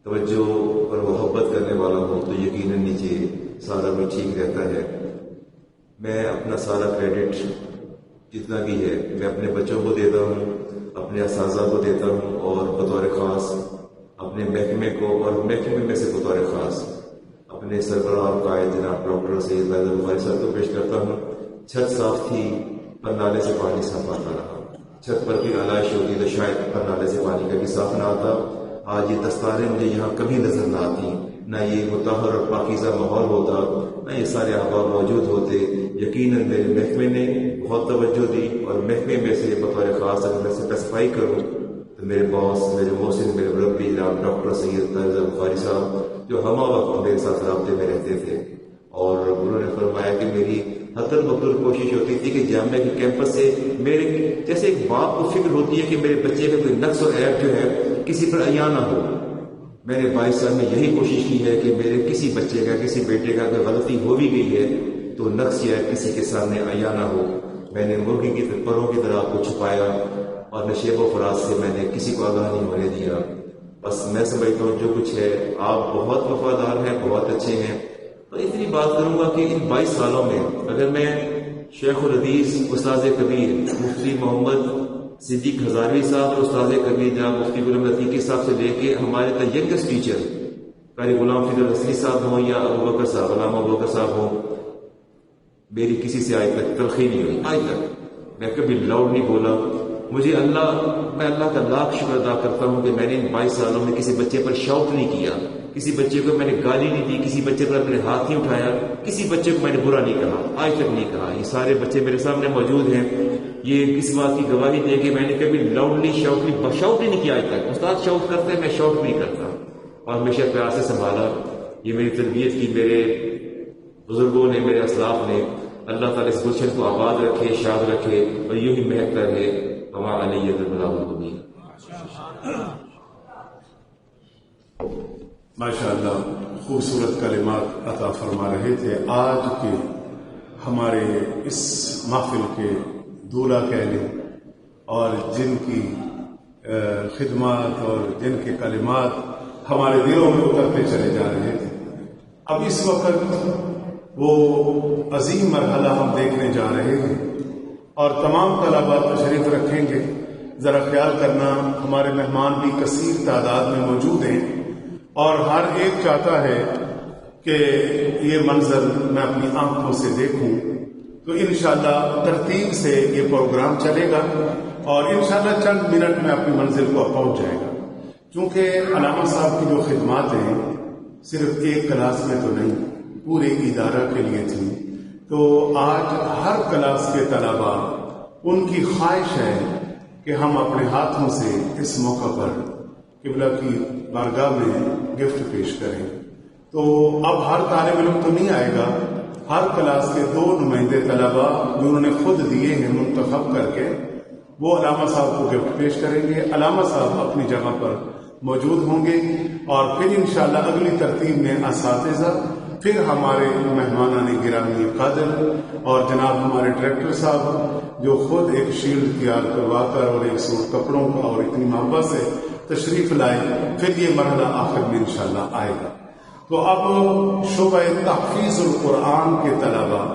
توجہ اور محبت کرنے والا ہو، تو یقیناً نیچے سارا بھی ٹھیک رہتا ہے۔ میں اپنا سارا کریڈٹ جتنا بھی ہے میں اپنے بچوں کو دیتا ہوں، اپنے اساتذہ کو دیتا ہوں، اور بطور خاص اپنے محکمے کو، اور محکمے میں سے بطور خاص اپنے سربراہ اور قائد جناب ڈاکٹر سید فیض البخاری صاحب کو پیش کرتا ہوں۔ چھت صاف تھی، پرنالے سے پانی صاف آتا رہا۔ چھت پر بھی علائش ہوتی تو شاید پرنالے سے پانی کا بھی صاف نہ آتا۔ آج یہ دستاریں مجھے یہاں کبھی نظر نہ آتی، نہ یہ مطہر اور پاکیزہ ماحول ہوتا، نہ یہ سارے احباب موجود ہوتے۔ یقیناً میرے محکمے نے بہت توجہ دی، اور محکمے میں سے بطور خاص اگر میں اسپیسیفائی کروں تو میرے باس، میرے محسن، میرے مربی جناب ڈاکٹر سید فیض البخاری صاحب، جو ہمہ وقت میرے ساتھ رابطے میں رہتے تھے، اور انہوں نے فرمایا کہ میری حتل مقدور کوشش ہوتی تھی کہ جامعہ کے کیمپس سے میرے جیسے ایک باپ کو فکر ہوتی ہے کہ میرے بچے کا کوئی نقص و عیب جو ہے کسی پر عیاں نہ ہو، میں نے 22 سال میں یہی کوشش کی ہے کہ میرے کسی بچے کا، کسی بیٹے کا اگر غلطی ہو بھی گئی ہے تو نقص یا کسی کے سامنے عیاں نہ ہو۔ میں نے مرغی کی پروں کی طرح آپ کو چھپایا، اور نشیب و فراز سے میں نے کسی کو آگاہ نہیں ہونے دیا۔ بس میں سمجھتا ہوں جو کچھ ہے آپ بہت وفادار ہیں، بہت اچھے ہیں۔ تو اتنی بات کروں گا کہ ان 22 سالوں میں اگر میں شیخ الحدیث استاذ کبیر مفتی محمد صدیق ہزاروی صاحب اور استاذ کبیر جناب مفتی غلام عتیقی صاحب سے لے کے ہمارے تک ینگسٹ ٹیچر قاری غلام فضل الحسنی صاحب ہوں یا ابو بکر صاحب، علامہ ابو بکر صاحب ہوں، میری کسی سے آج تک تلخی نہیں ہوئی، آج تک میں کبھی لاؤڈ نہیں بولا۔ میں اللہ کا لاکھ شکر ادا کرتا ہوں کہ میں نے ان 22 سالوں میں کسی بچے پر شوق نہیں کیا، کسی بچے کو میں نے گالی نہیں دی، کسی بچے پر اپنے ہاتھ نہیں اٹھایا، کسی بچے کو میں نے برا نہیں کہا، آج تک نہیں کہا۔ یہ سارے بچے میرے سامنے موجود ہیں، یہ کس بات کی گواہی دے کہ میں نے کبھی لاؤڈلی شاؤٹ ہی نہیں کیا آج تک. استاد شاؤٹ کرتے ہیں، میں شاؤٹ نہیں کرتا، اور ہمیشہ پیار سے سنبھالا. یہ میری تربیت کی میرے بزرگوں نے، میرے اسلاف نے. اللہ تعالیٰ اس گلشن کو آباد رکھے، شاد رکھے، اور یوں ہی مہکتا رہے. وما علیہ البلاغ المبین.
ماشاءاللہ خوبصورت کلمات عطا فرما رہے تھے. آج کے ہمارے اس محفل کے دولہ کہہ لیں، اور جن کی خدمات اور جن کے کلمات ہمارے دلوں میں اترتے چلے جا رہے تھے. اب اس وقت وہ عظیم مرحلہ ہم دیکھنے جا رہے ہیں، اور تمام طلباء تشریف رکھیں گے. ذرا خیال کرنا، ہمارے مہمان بھی کثیر تعداد میں موجود ہیں، اور ہر ایک چاہتا ہے کہ یہ منظر میں اپنی آنکھوں سے دیکھوں. تو انشاءاللہ ترتیب سے یہ پروگرام چلے گا، اور انشاءاللہ چند منٹ میں اپنی منزل کو پہنچ جائے گا. چونکہ علامہ صاحب کی جو خدمات ہیں صرف ایک کلاس میں تو نہیں، پورے ادارہ کے لیے تھی. تو آج ہر کلاس کے طلباء ان کی خواہش ہے کہ ہم اپنے ہاتھوں سے اس موقع پر قبلہ کی بارگاہ میں گفٹ پیش کریں. تو اب ہر طالب علم تو نہیں آئے گا، ہر کلاس کے 2 نمائندے طلباء جو انہوں نے خود دیے ہیں منتخب کر کے، وہ علامہ صاحب کو گفٹ پیش کریں گے. علامہ صاحب اپنی جگہ پر موجود ہوں گے، اور پھر انشاءاللہ اگلی ترتیب میں اساتذہ، پھر ہمارے مہمانان گرامی قادر، اور جناب ہمارے ڈائریکٹر صاحب جو خود ایک شیلڈ تیار کروا کر اور ایک سوٹ کپڑوں کا اور اتنی محبت سے تشریف لائے. پھر یہ مرحلہ آخر میں انشاءاللہ آئے گا. تو اب شعبہ تحفیظ القرآن کے طلباء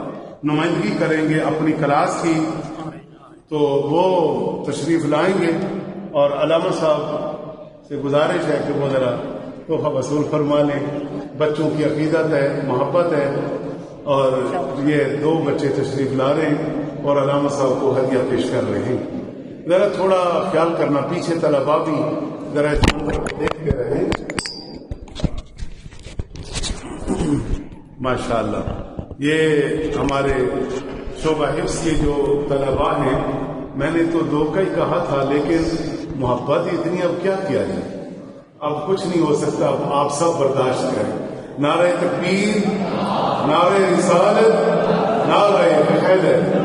نمائندگی کریں گے اپنی کلاس کی، تو وہ تشریف لائیں گے. اور علامہ صاحب سے گزارش ہے کہ وہ ذرا تحفہ وصول فرما لیں. بچوں کی عقیدت ہے، محبت ہے، اور یہ 2 بچے تشریف لا رہے ہیں اور علامہ صاحب کو ہدیہ پیش کر رہے ہیں. ذرا تھوڑا خیال کرنا، پیچھے طلباء بھی ذرا دیکھتے رہیں. ماشاءاللہ یہ ہمارے شعبہ حفظ کے جو طلباء ہیں، میں نے تو 2 کا ہی کہا تھا، لیکن محبت اتنی، اب کیا کیا جائے، اب کچھ نہیں ہو سکتا. اب آپ سب برداشت کریں. نعرہ تکبیر، نعرہ رسالت، نعرہ حیدر.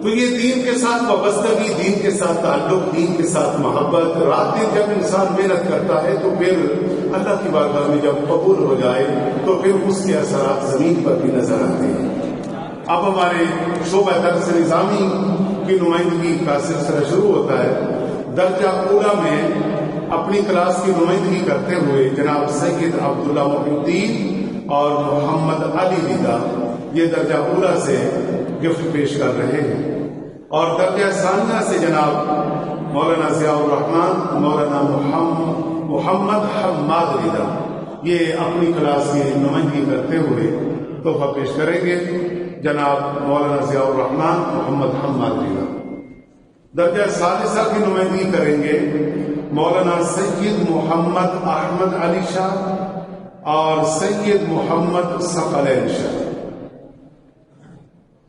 تو یہ دین کے ساتھ وابستگی، دین کے ساتھ تعلق، دین کے ساتھ محبت. رات دن جب انسان محنت کرتا ہے تو پھر اللہ کی بارگاہ میں جب قبول ہو جائے تو پھر اس کے اثرات زمین پر بھی نظر آتے ہیں. اب ہمارے شعبہ درس نظامی کی نمائندگی کا سلسلہ شروع ہوتا ہے. درجہ اولیٰ میں اپنی کلاس کی نمائندگی کرتے ہوئے جناب سید عبداللہ محی الدین اور محمد علی رضا یہ درجہ اولیٰ سے گفٹ پیش کر رہے ہیں. اور درجہ ثانیہ سے جناب مولانا ضیاء الرحمن، مولانا محمد حماد رضا یہ اپنی کلاس کی نمائندگی کرتے ہوئے تحفہ پیش کریں گے. جناب مولانا ضیاء الرحمن، محمد حماد رضا. درجہ ثالثہ کی نمائندگی کریں گے مولانا سید محمد احمد علی شاہ اور سید محمد ثقلین شاہ.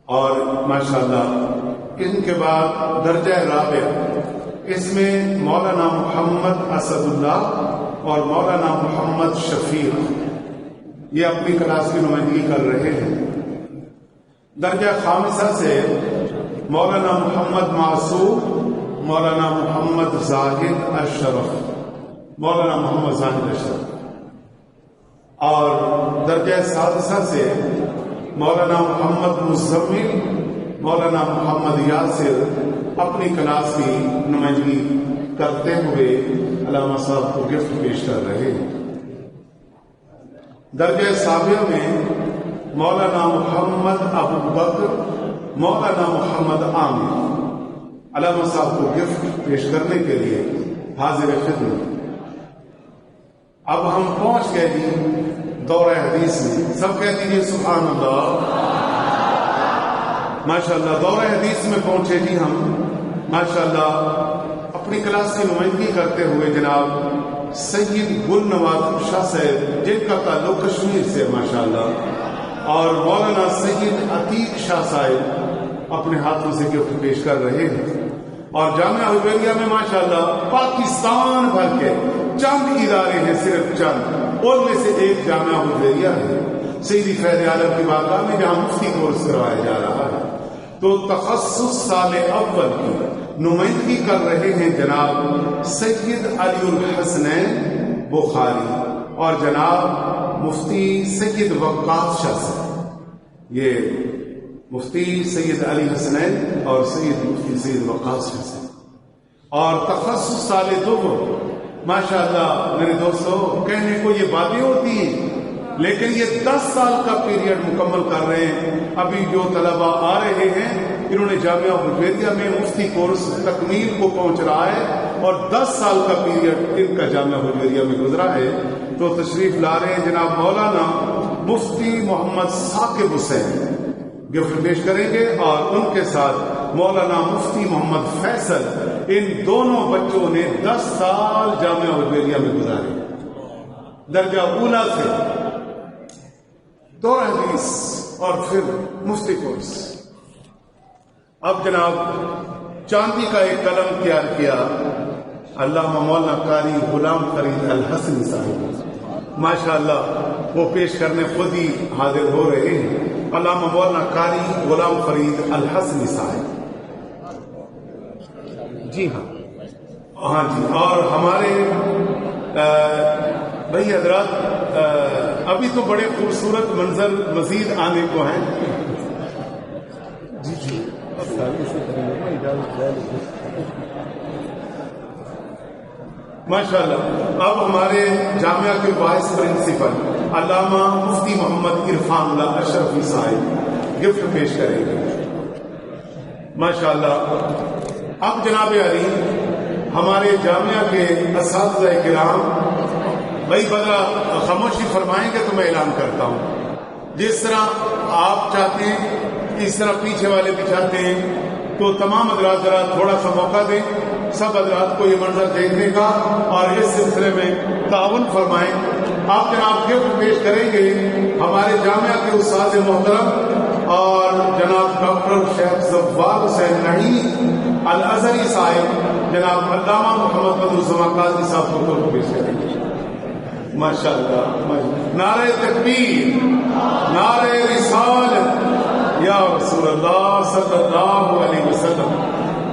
اور ماشاءاللہ ان کے بعد درجہ رابع، اس میں مولانا محمد اسد اللہ اور مولانا محمد شفیق یہ اپنی کلاس کی نمائندگی کر رہے ہیں. درجہ خامسہ سے مولانا محمد معصوم، مولانا محمد زاہد اشرف، مولانا محمد زاہد اشرف. اور درجہ سادسہ سے مولانا محمد مزمل، مولانا محمد یاسر اپنی کلاس کی نمائندگی کرتے ہوئے علامہ صاحب کو گفٹ پیش کر رہے ہیں. درجہ سابع میں مولانا محمد ابو بکر، مولانا محمد عامر علامہ صاحب کو گفٹ پیش کرنے کے لیے حاضر خدمت. اب ہم پہنچ گئے جی دورہ حدیث میں. سب کہہ دیجیے سبحان اللہ. ماشاءاللہ دورہ حدیث میں پہنچے جی ہم. ماشاءاللہ اپنی کلاس کی نمائندگی کرتے ہوئے جناب سید گل نواز شاہ صاحب جن کا تعلق کشمیر سے ماشاءاللہ، اور مولانا سید عتیق شاہ صاحب اپنے ہاتھوں سے گفٹ پیش کر رہے ہیں. اور جامعہ حجویریہ میں ماشاءاللہ پاکستان بھر کے چند ادارے ہیں، صرف چند، ان میں سے ایک جامعہ حجویریہ ہے سیدی فیض عالم کی بارگاہ میں، جہاں مفتی کورس کروایا جا رہا ہے. تو تخصص سال اول کی نمائندگی کر رہے ہیں جناب سید علی الحسنین بخاری اور جناب مفتی سید وقاص شاہ صاحب. یہ مفتی سید علی حسنین اور مفتی سید وقاص شاہ صاحب. اور تخصص سال دوم، ماشاءاللہ میرے دوستو، کہنے کو یہ باتیں ہوتی ہیں لیکن یہ 10 سال کا پیریڈ مکمل کر رہے ہیں. ابھی جو طلبہ آ رہے ہیں انہوں نے جامعہ حجویریہ میں مفتی کورس تکمیل کو پہنچ رہا ہے اور 10 سال کا پیریڈ ان کا جامعہ حجویریہ میں گزرا ہے. تو تشریف لا رہے ہیں جناب مولانا مفتی محمد ثاقب حسین گفٹ پیش کریں گے، اور ان کے ساتھ مولانا مفتی محمد فیصل. ان دونوں بچوں نے 10 سال جامعہ حجویریہ میں گزارے، درجہ اولا سے دورہ حدیث اور پھر مفتی کورس. اب جناب چاندی کا ایک قلم تیار کیا علامہ مولانا قاری غلام فرید الحسنی صاحب، ماشاءاللہ وہ پیش کرنے خود ہی حاضر ہو رہے ہیں. علامہ مولانا قاری غلام فرید الحسنی صاحب. جی ہاں جی. اور ہمارے بھائی حضرات ابھی تو بڑے خوبصورت منظر مزید آنے کو ہیں. جی جی ماشاءاللہ. اب ہمارے جامعہ کے وائس پرنسپل علامہ مفتی محمد عرفان اللہ اشرفی صاحب گفٹ پیش کریں گے ماشاءاللہ. اب جناب علی ہمارے جامعہ کے اساتذہ کرام بھائی بدرا خاموشی فرمائیں گے تو میں اعلان کرتا ہوں. جس طرح آپ چاہتے ہیں اس طرح پیچھے والے بھی چاہتے ہیں، تو تمام حضرات ذرا تھوڑا سا موقع دیں سب حضرات کو یہ منظر دیکھنے کا اور اس سلسلے میں تعاون فرمائیں. آپ جناب گفٹ پیش کریں گے ہمارے جامعہ کے استاد محترم اور جناب ڈاکٹر شیخ زوال حسین نعیم الازہری صاحب، جناب علامہ محمد بدرالزمان قاضی صاحب کو پیش کریں گے. ماشاءاللہ. نعرہ تکبیر، نعرہ رسالت یا رسول اللہ صلی اللہ علیہ وسلم.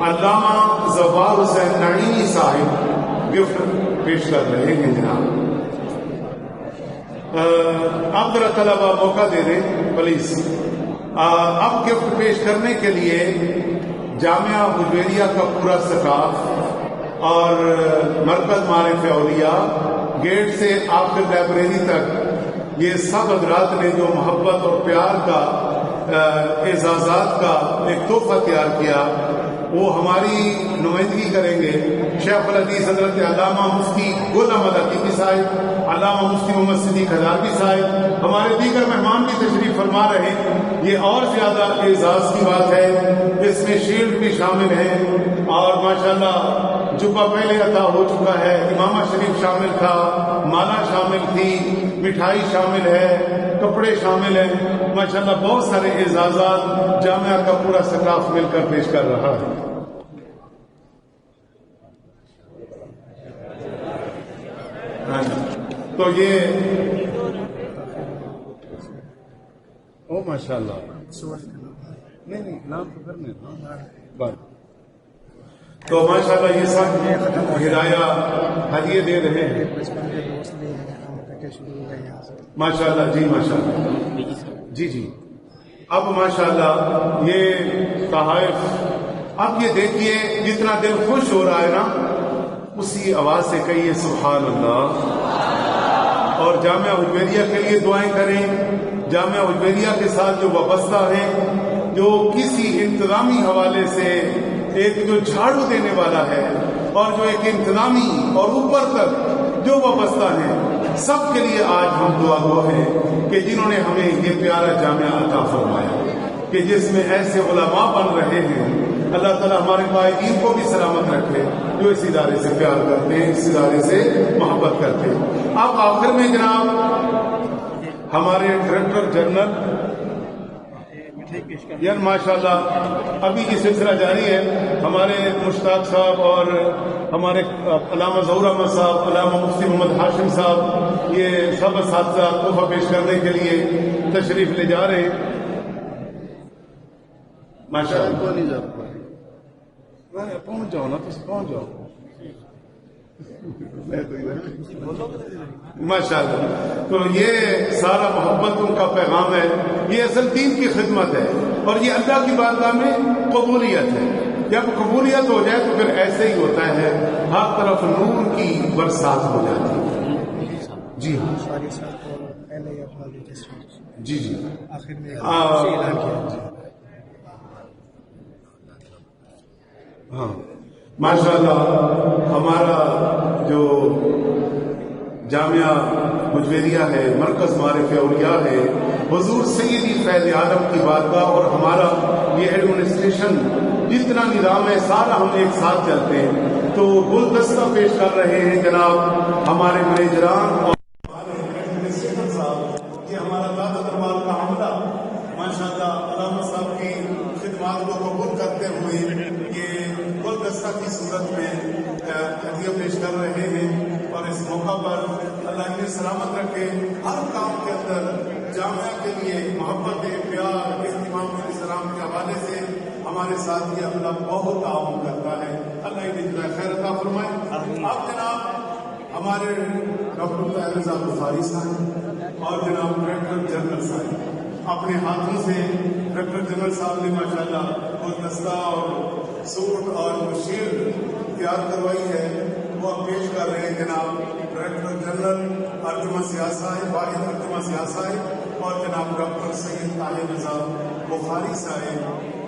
علامہ زوال حسین نعیمی صاحب گفٹ پیش کر رہے ہیں جناب. اب ذرا طلبہ موقع دے دیں پلیز. اب گفٹ پیش کرنے کے لیے جامعہ حجویریہ کا پورا سٹاف اور مرکز معارف اولیاء گیٹ سے آخر لائبریری تک یہ سب حضرات نے جو محبت اور پیار کا اعزازات کا ایک تحفہ تیار کیا وہ ہماری نمائندگی کریں گے. شیخ الحدیث حضرت علامہ مفتی گل احمد عتیقی صاحب، علامہ مفتی محمد صدیق ہزاروی صاحب، ہمارے دیگر مہمان بھی تشریف فرما رہے ہیں. یہ اور زیادہ اعزاز کی بات ہے. اس میں شیلڈ بھی شامل ہے اور ماشاءاللہ جبہ پہلے عطا ہو چکا ہے، امامہ شریف شامل تھا، مالا شامل تھی، مٹھائی شامل ہے، کپڑے شامل ہیں. ماشاءاللہ بہت سارے اعزازات جامعہ کا پورا سٹاف مل کر پیش کر رہا ہے. تو یہ او ماشاءاللہ نہیں نام تو کرنے بات. تو ماشاءاللہ یہ سب ہدایہ ہدیے دے رہے ہیں ماشاءاللہ. جی ماشاءاللہ. جی جی. اب ماشاءاللہ یہ تحائف اب یہ دیکھیے جتنا دل خوش ہو رہا ہے نا اسی آواز سے کہیے سبحان اللہ. اور جامعہ حجویریہ کے لیے دعائیں کریں. جامعہ حجویریہ کے ساتھ جو وابستہ ہیں، جو کسی انتظامی حوالے سے ایک جو جھاڑو دینے والا ہے اور جو ایک انتظامی اور اوپر تک جو وابستہ ہیں، سب کے لیے آج ہم دعا گو ہیں کہ جنہوں نے ہمیں یہ پیارا جامعہ عطا فرمایا کہ جس میں ایسے علماء بن رہے ہیں. اللہ تعالیٰ ہمارے قائدین کو بھی سلامت رکھے جو اس ادارے سے پیار کرتے ہیں، اس ادارے سے محبت کرتے ہیں. اب آخر میں جناب ہمارے ڈائریکٹر جنرل یار ماشاءاللہ ابھی یہ سلسلہ جاری ہے. ہمارے مشتاق صاحب اور ہمارے علامہ ظہور احمد صاحب، علامہ مفتی محمد ہاشم صاحب، یہ سب اساتذہ تحفہ پیش کرنے کے لیے تشریف لے جا رہے ہیں. ماشاءاللہ پہنچ جاؤ نا، تو پہنچ جاؤ. ماشاءاللہ. تو یہ سارا محبتوں کا پیغام ہے. یہ اصل دین کی خدمت ہے اور یہ اللہ کی بارگاہ میں قبولیت ہے. جب قبولیت ہو جائے تو پھر ایسے ہی ہوتا ہے، ہر طرف نور کی برسات ہو جاتی ہے. جی جی جی ہاں ماشاءاللہ. ہمارا جو جامعہ مجویریہ ہے، مرکز معارف اولیاء ہے، حضور سیدی فیض عالم کی بارگاہ اور ہمارا یہ ایڈمنسٹریشن جتنا نظام ہے سارا ہم ایک ساتھ چلتے ہیں. تو گلدستہ پیش کر رہے ہیں جناب ہمارے مینیجران اور ہمارے ایڈمنسٹریٹر صاحب. یہ ہمارا دادا دربار کا عملہ ماشاءاللہ علامہ صاحب کی خدمات کو قبول کرتے ہوئے یہ گلدستہ کی صورت میں ہدیہ پیش کر رہے ہیں. اور اس موقع پر اللہ انہیں سلامت رکھے. ہر کام کے اندر جامعہ کے لیے محبت، پیار، اہتمام کے سلام کے حوالے سے ہمارے ساتھ یہ عملہ بہت تعاون کرتا ہے. اللہ انہیں خیر عطا فرمائے. آپ جناب ہمارے ڈاکٹر طاہر رضا بخاری صاحب اور جناب ڈائریکٹر جنرل صاحب اپنے ہاتھوں سے ڈائریکٹر جنرل صاحب نے ماشاءاللہ گلدستہ اور سوٹ اور شیلڈ تیار کروائی ہے، وہ پیش کر رہے ہیں جناب ڈائریکٹر جنرل ارجمن سیاسی واحد ارجمن سیاسی اور جناب ڈاکٹر سید طاہر رضا بخاری صاحب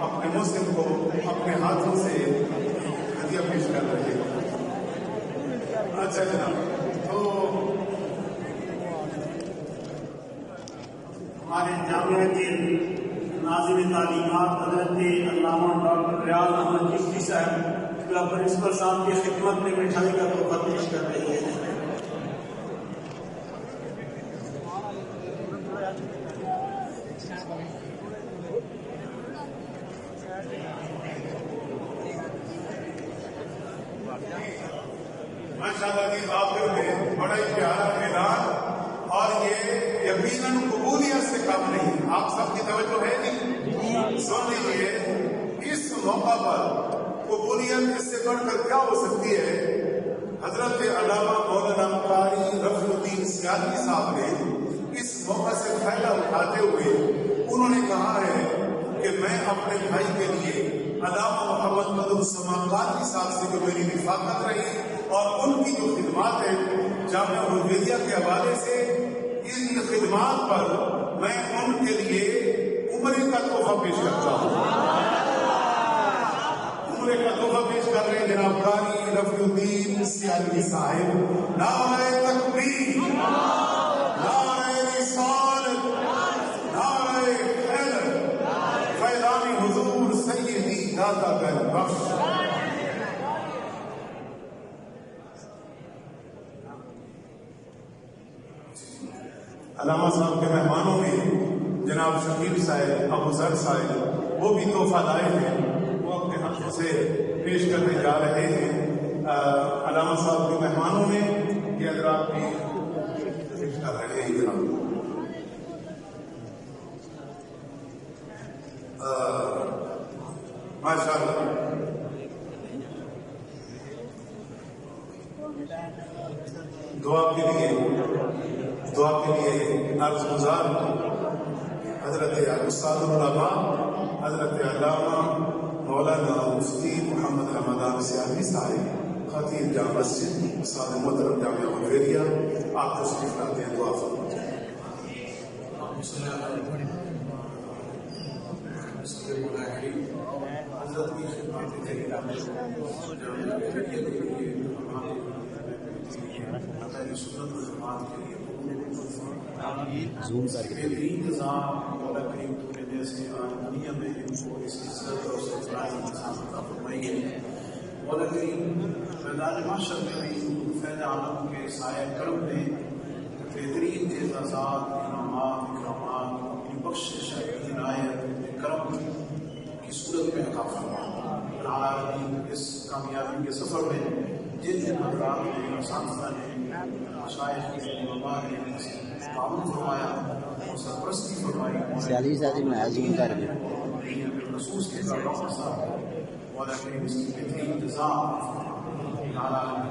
اپنے مسلم کو اپنے ہاتھوں سے ہدیہ پیش کر رہے ہیں. اچھا جناب، تو
ہمارے جامعہ کے ناظم تعلیمات حضرت علامہ ڈاکٹر ریاض احمد چشتی صاحب پرنسپل صاحب کی خدمت میں مٹھائی کا تحفہ پیش کر رہی ہے.
ماشاءاللہ کی آخر میں بڑا ہی پیارا اعلان، اور یہ یقیناً قبولیت سے کم نہیں. آپ سب کی توجہ ہے نہیں؟ سن لیجیے، اس موقع پر قبولیت اس سے بڑھ کر کیا ہو سکتی ہے. حضرت علامہ مولانا قاری رفیع الدین سیالوی صاحب نے اس موقع سے فائدہ اٹھاتے ہوئے انہوں نے کہا ہے کہ میں اپنے بھائی کے لیے علامہ محمد مدن سماقاتی صاحب سے جو میری رفاقت رہی اور ان کی جو خدمات ہیں جامعہ مجویریہ کے حوالے سے، ان خدمات پر میں ان کے لیے عمرے کا تحفہ پیش کرتا ہوں. عمرے کا تحفہ پیش کر رہے ہیں جناب قاری رفیع الدین سیالوی صاحب. نعرہ تکبیر، نعرہ رسالت، نعرہ حیدر، فیضان حضور سیدی داتا گنج بخش. علامہ صاحب کے مہمانوں میں جناب شکیل صاحب، ابو ذر صاحب، وہ بھی تحفہ لائے ہیں، وہ اپنے ہاتھوں سے پیش کرنے جا رہے ہیں. علامہ صاحب کے مہمانوں میں یہ حضرات بھی پیش کر رہے ہیں جناب. ماشاء اللہ. دعا کے لیے عرض گزار حضرت استاد العلماء حضرت علامہ مولانا مفتی محمد رمضان سیالوی صاحب، خطیب جامع مسجد، استاد محترم جامعہ مجویریہ، آپ تشریف لاتے ہیں. دعا فرمائیں. حضرت کی خدمات کے بہترین نظام مولا کریم تو نے جیسے دنیا میں ان کو اس عزت اور سرفراز نظام عطا فرمائی ہے. مولا کریم میدان محشر میں بھی فیض عالم کے سایہ کرم میں بہترین اعزازات، انعامات، اکرامات، اپنی بخشش، عنایت،
کرم کی صورت میں عطا فرما۔ العالمین اس کامیابی کے سفر میں جن جن حضرات نے اساتذہ نے مشائخ نے علماء نے تعاون فرمایا اور سرپرستی فرمائی
سیالی ساتھی میں عظیم کر دیا
خصوص کے ڈاکٹر صاحب اور اپنے اس کی بہترین انتظام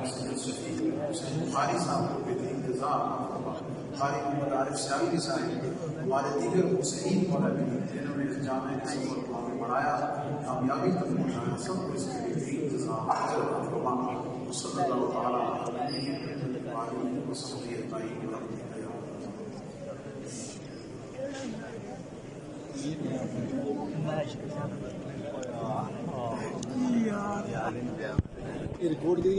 حسین بخاری صاحب کو بہترین انتظام بخاری محمد عارف سیالی صاحب ہمارے دیگر حسین مولانا جنہوں نے اس جامع کے سفر کو آگے بڑھایا کامیابی تک پہنچایا سب کو اس کے بہترین انتظام صلی اللہ تعالیٰ علیہ وسلم۔
ریکارڈ